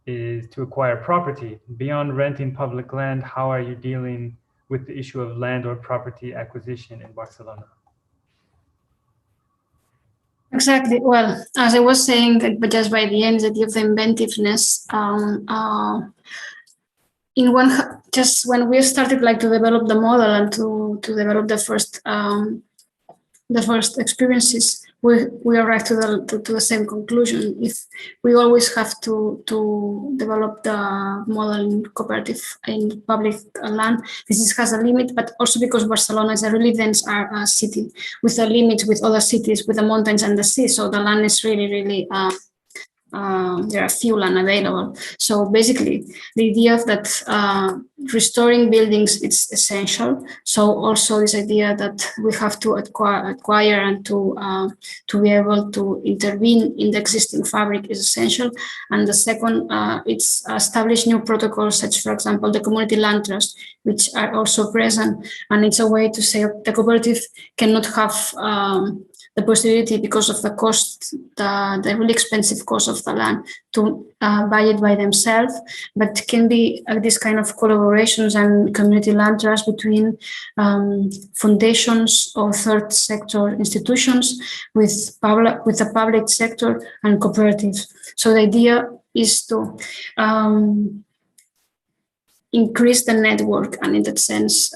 is to acquire property. Beyond renting public land, how are you dealing with the issue of land or property acquisition in Barcelona? Exactly. Well, as I was saying, but just by the end, the idea of the inventiveness. Just when we started to develop the model and to develop the first experiences, we arrived to the same conclusion. If we always have to develop the model in cooperative in public land, this has a limit, but also because Barcelona is a really dense city with a limit with other cities, with the mountains and the sea. So the land is really there are few land available. So basically, the idea of that restoring buildings is essential. So also this idea that we have to acquire and to be able to intervene in the existing fabric is essential. And the second, it's establish new protocols, such for example the community land trust, which are also present. And it's a way to say the cooperative cannot have the possibility, because of the cost, the really expensive cost of the land, to buy it by themselves, but can be this kind of collaborations and community land trust between foundations or third sector institutions with the public sector and cooperatives. So the idea is to increase the network, and in that sense,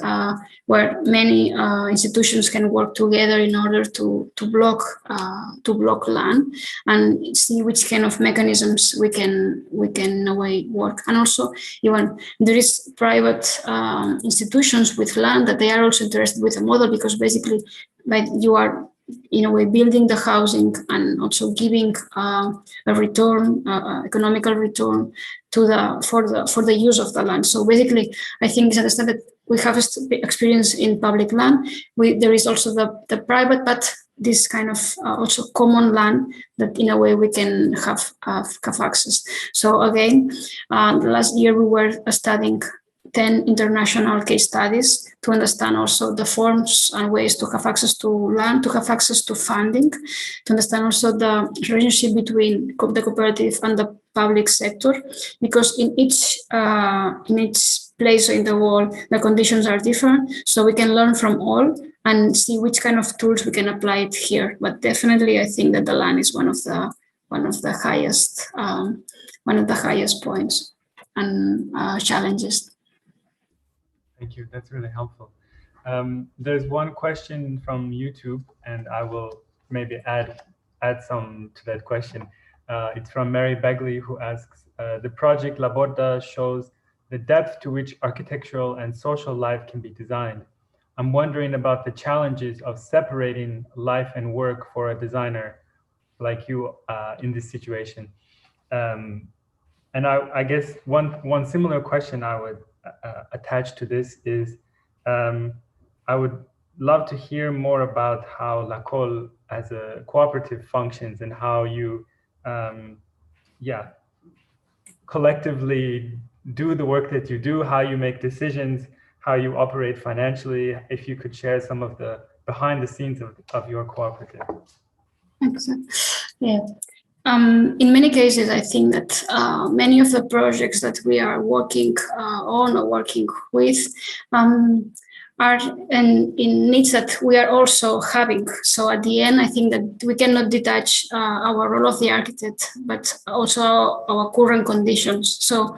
where many institutions can work together in order to block land and see which kind of mechanisms we can in a way work. And also, even there is private institutions with land that they are also interested with the model, because basically, like, you are in a way building the housing and also giving a return, economical return to for the use of the land. So basically, I think it's understand that we have experience in public land. There is also the private, but this kind of also common land that in a way we can have access. So again, last year we were studying 10 international case studies to understand also the forms and ways to have access to land, to have access to funding, to understand also the relationship between the cooperative and the public sector, because in each place in the world, the conditions are different. So we can learn from all and see which kind of tools we can apply it here. But definitely, I think that the land is one of the highest points and challenges. Thank you. That's really helpful. There's one question from YouTube, and I will maybe add some to that question. It's from Mary Bagley, who asks, the project Laborda shows the depth to which architectural and social life can be designed. I'm wondering about the challenges of separating life and work for a designer like you in this situation. And I guess one similar question I would attach to this is, I would love to hear more about how La Colle as a cooperative functions and how you, collectively do the work that you do, how you make decisions, how you operate financially. If you could share some of the behind the scenes of your cooperative. Excellent. Yeah. In many cases, I think that many of the projects that we are working on or working with are in needs that we are also having. So at the end, I think that we cannot detach our role of the architect, but also our current conditions. So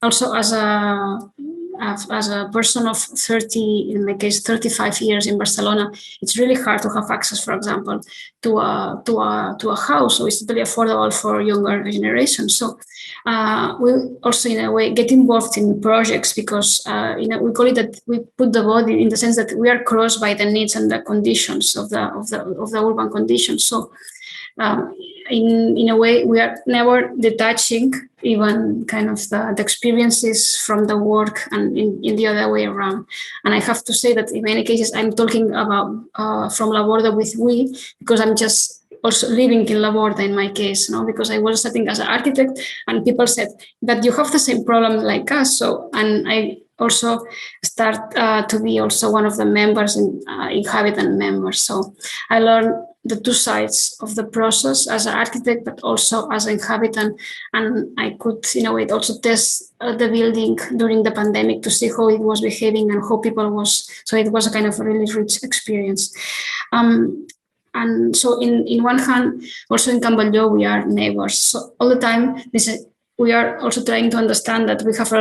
also as a person of 30, in my case, 35 years in Barcelona, it's really hard to have access, for example, to a house. So it's totally affordable for younger generations. So we also, in a way, get involved in projects because, we call it that we put the body in the sense that we are crossed by the needs and the conditions of the urban conditions. So in a way, we are never detaching even kind of the experiences from the work and in the other way around. And I have to say that in many cases, I'm talking about from La Borda with we, because I'm just also living in La Borda in my case, because I was studying as an architect and people said that you have the same problem like us. So, and I also start to be also one of the members in inhabitant members. So I learned the two sides of the process as an architect, but also as an inhabitant. And I could, in a way, also test the building during the pandemic to see how it was behaving and how people was. So it was a kind of a really rich experience. And so in one hand, also in Gamboa, we are neighbors. So all the time, we are also trying to understand that we have a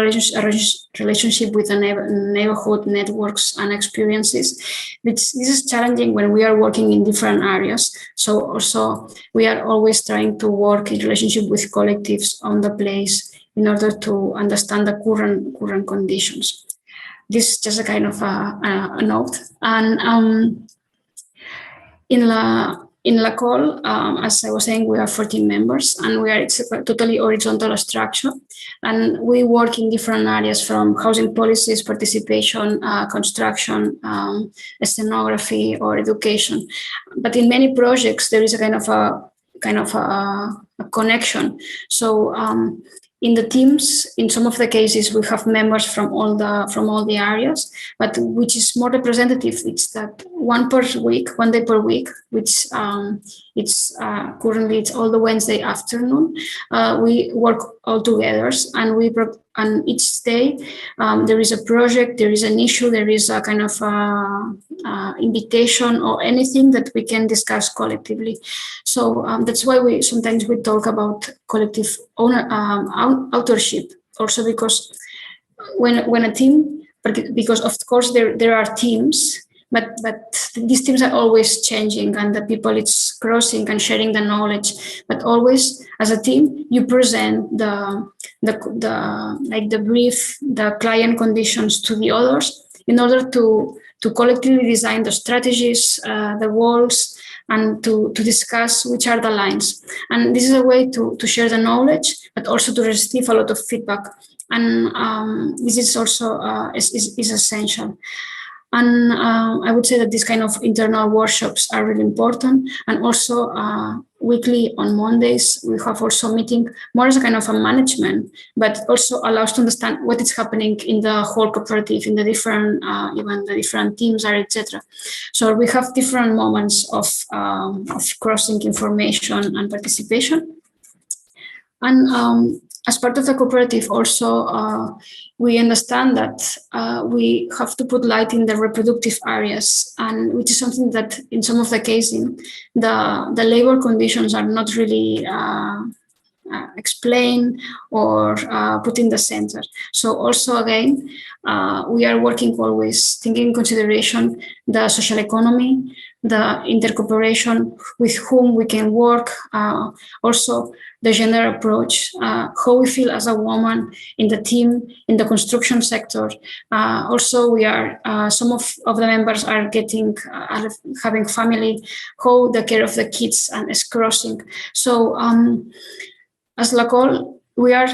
relationship with the neighborhood networks and experiences. This is challenging when we are working in different areas. So also we are always trying to work in relationship with collectives on the place in order to understand the current conditions. This is just a kind of a note. And in La Colle, as I was saying, we are 14 members and it's a totally horizontal structure. And we work in different areas from housing policies, participation, construction, scenography, or education. But in many projects, there is a kind of a connection. So in the teams, in some of the cases, we have members from all the areas, but which is more representative, it's that one day per week, which it's currently it's all the Wednesday afternoon. We work all together, and each day there is a project, there is an issue, there is a kind of invitation or anything that we can discuss collectively. So that's why we sometimes talk about collective authorship, also because when a team, because of course there are teams, but these teams are always changing and the people it's crossing and sharing the knowledge, but always as a team you present the brief, the client conditions to the others in order to collectively design the strategies, the walls, and to discuss which are the lines. And this is a way to share the knowledge, but also to receive a lot of feedback. And this is also is essential. And I would say that these kind of internal workshops are really important. And also weekly on Mondays, we have also meeting more as a kind of a management, but also allows to understand what is happening in the whole cooperative, in the different, even the different teams are, etc. So we have different moments of crossing information and participation. And as part of the cooperative also, we understand that we have to put light in the reproductive areas, and which is something that in some of the cases, the labor conditions are not really explained or put in the center. So also again, we are working always taking in consideration the social economy, the intercooperation, with whom we can work, also the gender approach, how we feel as a woman in the team, in the construction sector. Also, we are some of the members are having family, how the care of the kids and is crossing. So as LACOL, we are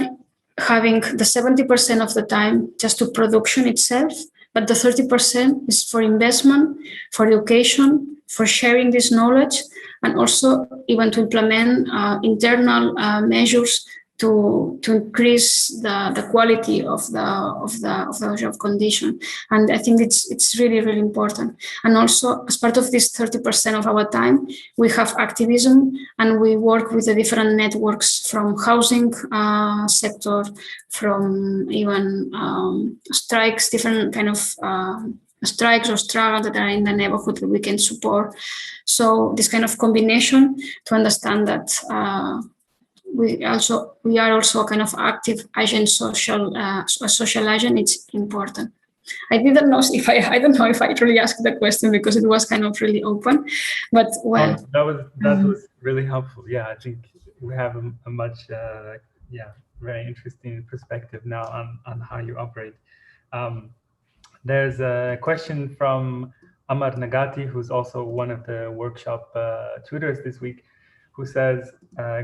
having the 70% of the time just to production itself, but the 30% is for investment, for education, for sharing this knowledge, and also even to implement internal measures to increase the quality of the job condition. And I think it's really, really important. And also, as part of this 30% of our time, we have activism, and we work with the different networks from housing sector, from even strikes, different kind of strikes or struggles that are in the neighborhood that we can support. So this kind of combination to understand that we are also a kind of active agent, social agent. It's important. I didn't know if I don't know if I really asked the question because it was kind of really open, but well, that was really helpful. Yeah, I think we have a much very interesting perspective now on how you operate. There's a question from Amar Nagati, who's also one of the workshop tutors this week, who says,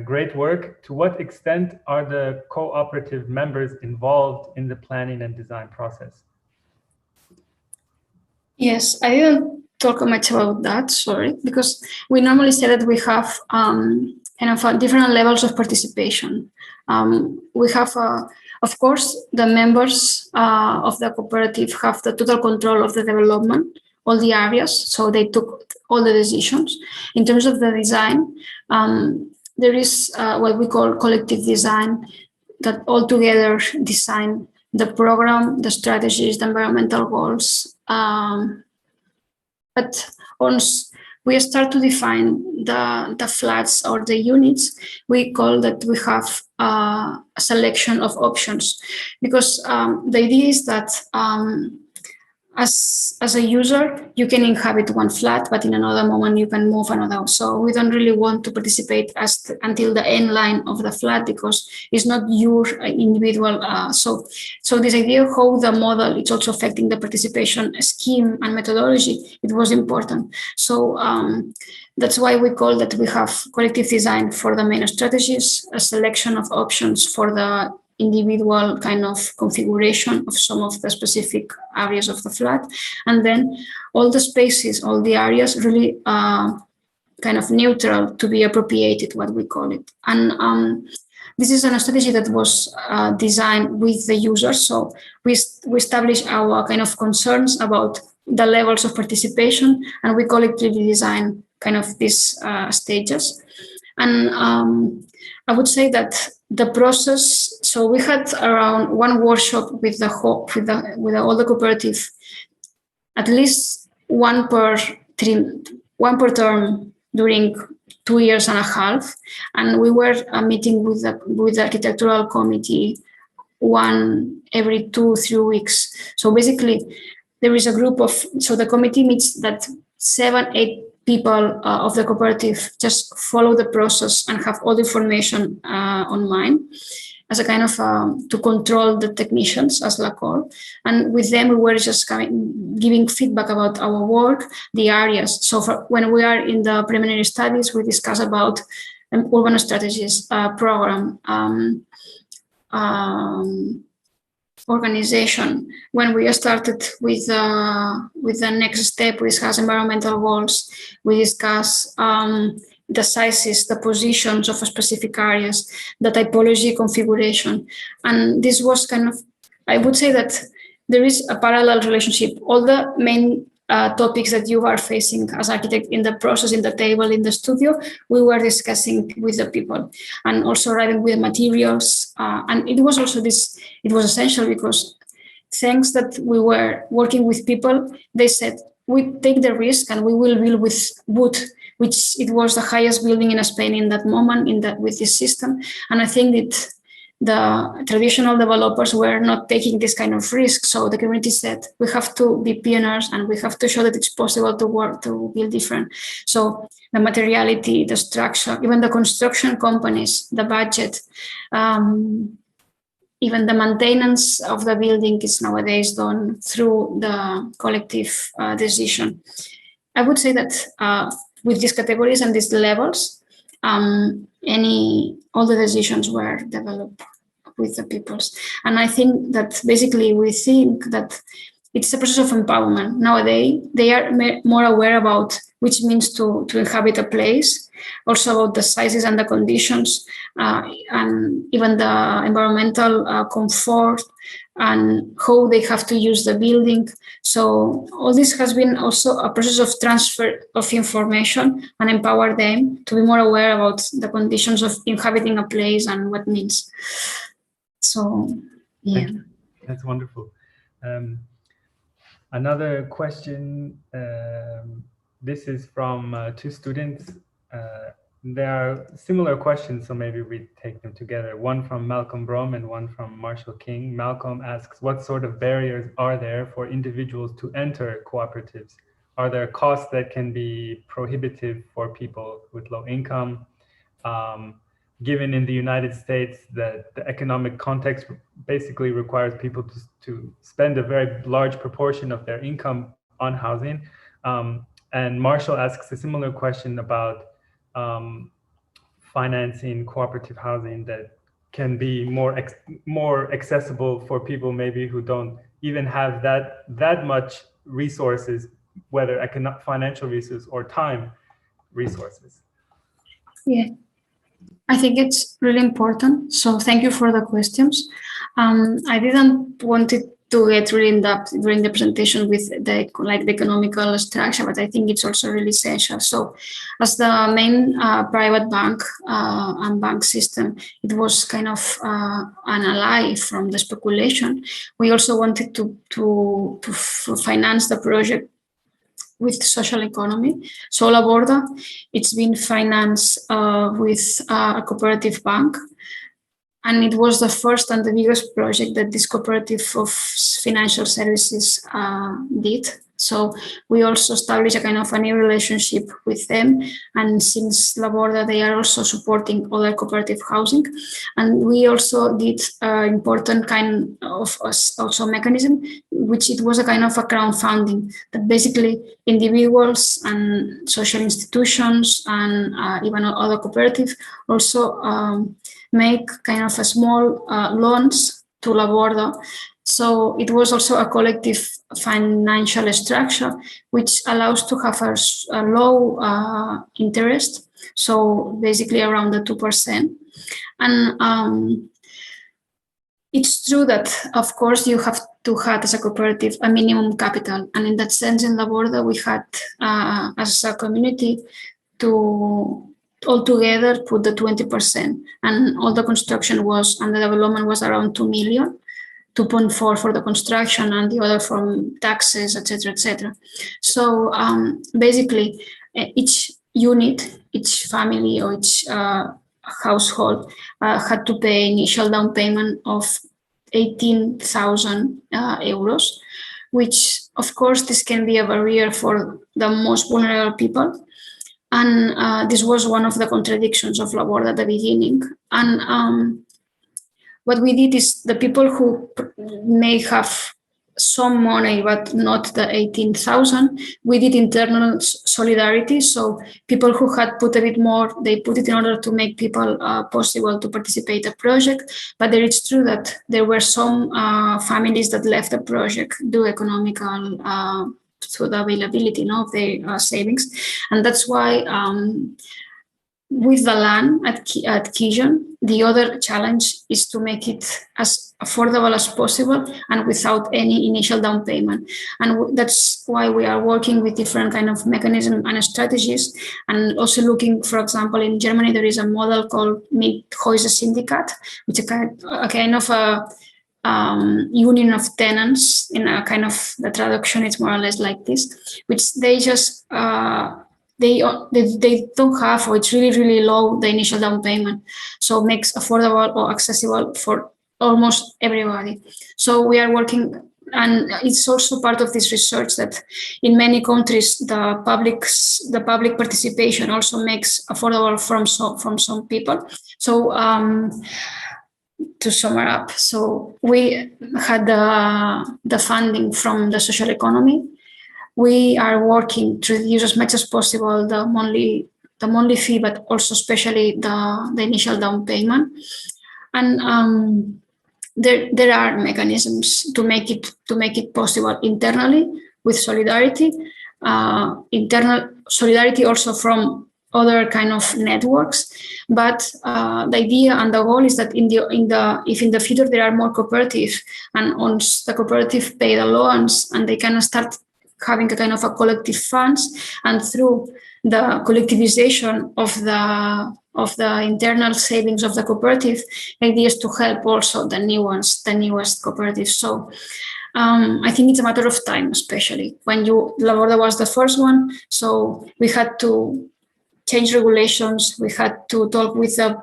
great work. To what extent are the cooperative members involved in the planning and design process? Yes, I didn't talk much about that, sorry, because we normally say that we have kind of different levels of participation. We have, of course, the members of the cooperative have the total control of the development, all the areas, so they took all the decisions. In terms of the design, there is what we call collective design, that all together design the program, the strategies, the environmental goals. But once we start to define the flats or the units, we call that we have a selection of options, because the idea is that as a user, you can inhabit one flat, but in another moment you can move another. So we don't really want to participate until the end line of the flat, because it's not your individual. So this idea of how the model is also affecting the participation scheme and methodology, it was important. So that's why we call that we have collective design for the main strategies, a selection of options for the individual kind of configuration of some of the specific areas of the flat, and then all the spaces, all the areas really kind of neutral to be appropriated, what we call it. And this is a strategy that was designed with the users. So we establish our kind of concerns about the levels of participation, and we collectively design kind of these stages. And I would say that the process, so we had around one workshop with all the cooperative, at least one per term during 2.5 years, and we were meeting with the architectural committee one every 2-3 weeks. So basically, there is a group of, so the committee meets that 7-8 people of the cooperative just follow the process and have all the information online as a kind of to control the technicians as LACOL. And with them, we were just giving feedback about our work, the areas. So when we are in the preliminary studies, we discuss about urban strategies program, organization. When we started with the next step, we discuss environmental goals. We discuss the sizes, the positions of specific areas, the typology configuration. And this was kind of, I would say that there is a parallel relationship. All the main topics that you are facing as architect in the process, in the table, in the studio, we were discussing with the people, and also writing with materials. And it was also it was essential because thanks that we were working with people, they said, we take the risk and we will build with wood, which it was the highest building in Spain in that moment with this system. And I think the traditional developers were not taking this kind of risk. So the community said, we have to be pioneers and we have to show that it's possible to work, to build different. So the materiality, the structure, even the construction companies, the budget, even the maintenance of the building is nowadays done through the collective decision. I would say that with these categories and these levels, all the decisions were developed with the peoples. And I think that basically we think that it's a process of empowerment. Nowadays, they are more aware about which means to inhabit a place, also about the sizes and the conditions, and even the environmental comfort and how they have to use the building. So all this has been also a process of transfer of information and empower them to be more aware about the conditions of inhabiting a place and what means. So, yeah. That's wonderful. Another question, this is from two students. There are similar questions, so maybe we take them together. One from Malcolm Brom and one from Marshall King. Malcolm asks, what sort of barriers are there for individuals to enter cooperatives? Are there costs that can be prohibitive for people with low income? Given in the United States that the economic context basically requires people to spend a very large proportion of their income on housing. And Marshall asks a similar question about financing cooperative housing that can be more accessible for people maybe who don't even have that much resources, whether financial resources or time resources. Yeah. I think it's really important. So thank you for the questions. I didn't want it to get really in depth during the presentation with the economical structure, but I think it's also really essential. So as the main private bank and bank system, it was kind of an ally from the speculation. We also wanted to finance the project with social economy. So La Borda, it's been financed with a cooperative bank. And it was the first and the biggest project that this cooperative of financial services did. So we also established a kind of a new relationship with them. And since La Borda, they are also supporting other cooperative housing. And we also did important kind of also mechanism, which it was a kind of a crowdfunding that basically individuals and social institutions and even other cooperatives also make kind of a small loans to La Borda. So it was also a collective financial structure, which allows to have a low interest. So basically around the 2%. And it's true that, of course, you have to have as a cooperative a minimum capital. And in that sense, in La Borda, we had as a community to altogether put the 20%, and all the construction was, and the development was around 2 million, 2.4 for the construction and the other from taxes, etc., etc. So basically each unit, each family or each household had to pay initial down payment of 18,000 euros, which of course this can be a barrier for the most vulnerable people. And this was one of the contradictions of La Borda at the beginning. And what we did is the people who may have some money, but not the 18,000, we did internal solidarity. So people who had put a bit more, they put it in order to make people possible to participate in the project. But there is true that there were some families that left the project due economical to the availability of their savings. And that's why with the land at Kijon, the other challenge is to make it as affordable as possible and without any initial down payment. And that's why we are working with different kind of mechanisms and strategies, and also looking, for example, in Germany, there is a model called Miethäuser Syndikat, which is a kind of a union of tenants. In a kind of the traduction, it's more or less like this, which they just they don't have, or it's really, really low, the initial down payment. So it makes affordable or accessible for almost everybody. So we are working, and it's also part of this research that in many countries the public participation also makes affordable from some people. So to sum it up, so we had the funding from the social economy. We are working to reduce as much as possible the monthly fee, but also especially the initial down payment. And there are mechanisms to make it possible internally with solidarity, internal solidarity also from other kind of networks. But the idea and the goal is that if in the future there are more cooperatives, and once the cooperative pay the loans and they can start having a kind of a collective funds, and through the collectivization of the internal savings of the cooperative, ideas to help also the newest cooperatives. So I think it's a matter of time, especially when Laborda was the first one. So we had to change regulations. We had to talk with the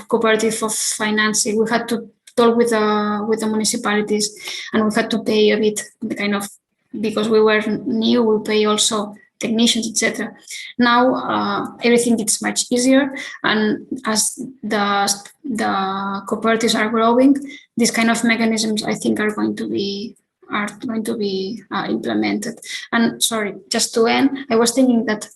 cooperative of financing. We had to talk with the municipalities, and we had to pay a bit the kind of, because we were new, we pay also technicians, etc. Now everything is much easier, and as the cooperatives are growing, these kind of mechanisms, I think, are going to be implemented. And sorry, just to end, I was thinking that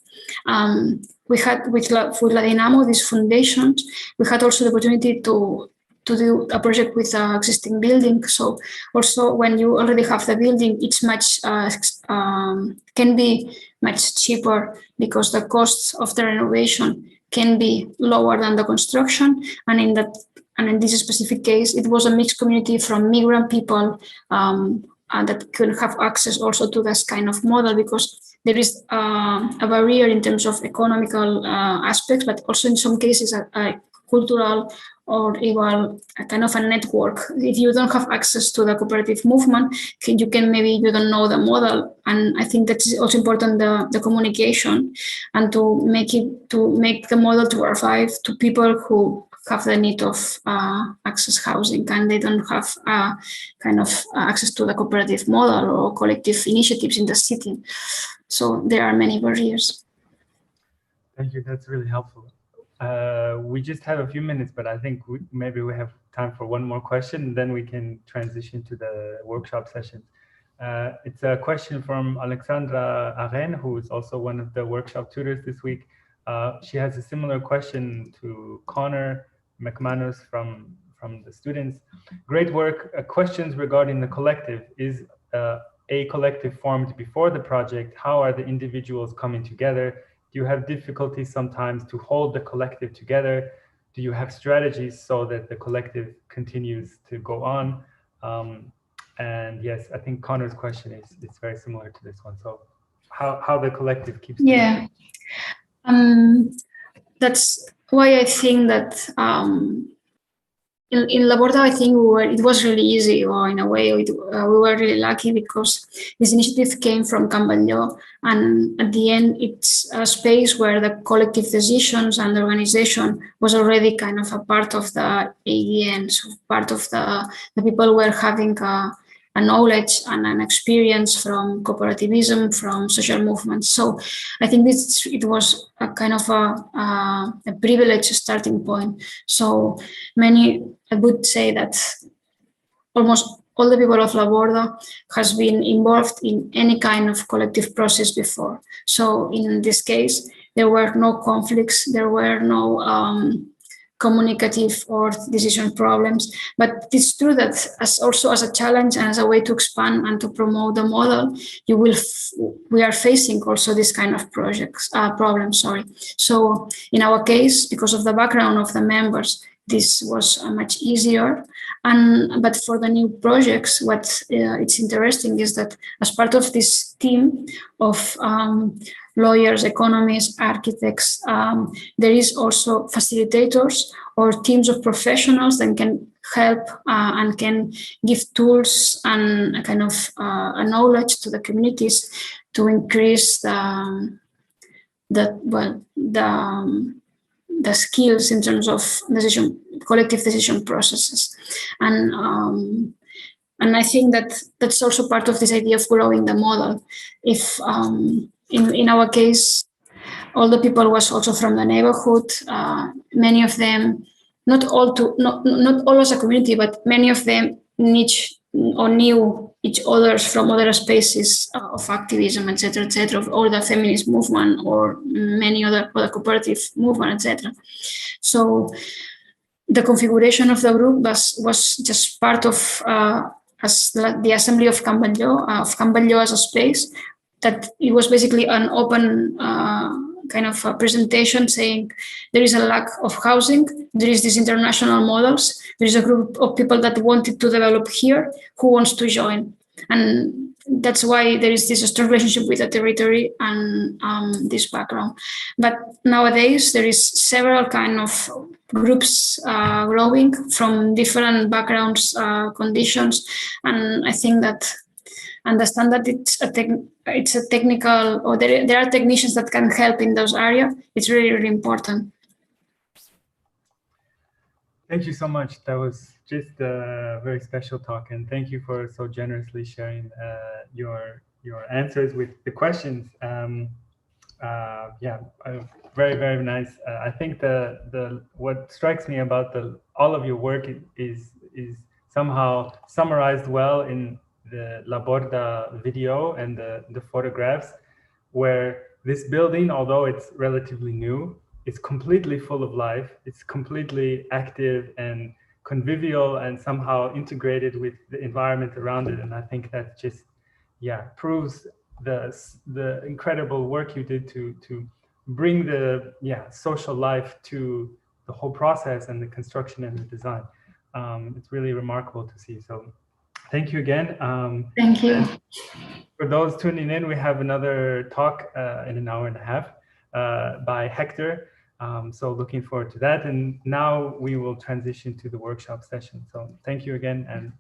we had with La Dinamo, these foundations, we had also the opportunity to do a project with an existing building. So also when you already have the building, it's much can be much cheaper, because the costs of the renovation can be lower than the construction. And in this specific case, it was a mixed community from migrant people that could have access also to this kind of model, because there is a barrier in terms of economical aspects, but also in some cases a cultural or even a kind of a network. If you don't have access to the cooperative movement, you don't know the model. And I think that's also important, the communication, and to make the model to arrive to people who have the need of access housing, and they don't have kind of access to the cooperative model or collective initiatives in the city. So there are many barriers. Thank you. That's really helpful. We just have a few minutes, but I think maybe we have time for one more question, and then we can transition to the workshop session. It's a question from Alexandra Arren, who is also one of the workshop tutors this week. She has a similar question to Connor McManus from the students. Great work. Questions regarding the collective. Is a collective formed before the project? How are the individuals coming together? Do you have difficulties sometimes to hold the collective together? Do you have strategies so that the collective continues to go on? And yes, I think Connor's question is very similar to this one. So how the collective keeps together. That's why I think that in Laborda, I think it was really easy, or in a way we were really lucky, because this initiative came from Gamboa, and at the end it's a space where the collective decisions and the organization was already kind of a part of the ADN, so part of the people were having a knowledge and an experience from cooperativism, from social movements. So I think it was a kind of a privileged starting point. So I would say that almost all the people of Laborda has been involved in any kind of collective process before. So in this case, there were no conflicts, there were no communicative or decision problems. But it's true that as a challenge and as a way to expand and to promote the model, we are facing also this kind of problems. So in our case, because of the background of the members, this was much easier. But for the new projects, what it's interesting is that as part of this team of lawyers, economists, architects, there is also facilitators or teams of professionals that can help and can give tools and a kind of a knowledge to the communities to increase the skills in terms of collective decision processes, and I think that that's also part of this idea of growing the model. If in our case, all the people was also from the neighborhood. Many of them, not all as a community, but many of them knew each others from other spaces of activism, etc., or the feminist movement, or many other cooperative movement, etc. So the configuration of the group was just part of as the assembly of Camballo as a space, that it was basically an open kind of a presentation saying there is a lack of housing, there is these international models, there is a group of people that wanted to develop here, who wants to join? And that's why there is this strong relationship with the territory and this background. But nowadays there is several kind of groups growing from different backgrounds, conditions, and I think that understand that it's a technical, or there are technicians that can help in those areas. It's really, really important. Thank you so much. That was just a very special talk, and thank you for so generously sharing your answers with the questions. Very, very nice. I think the what strikes me about all of your work is somehow summarized well in the La Borda video and the photographs, where this building, although it's relatively new, it's completely full of life. It's completely active and convivial and somehow integrated with the environment around it. And I think that just, proves the incredible work you did to bring the social life to the whole process and the construction and the design. It's really remarkable to see. So thank you again. Thank you. For those tuning in, we have another talk in an hour and a half by Hector. So looking forward to that. And now we will transition to the workshop session. So thank you again, and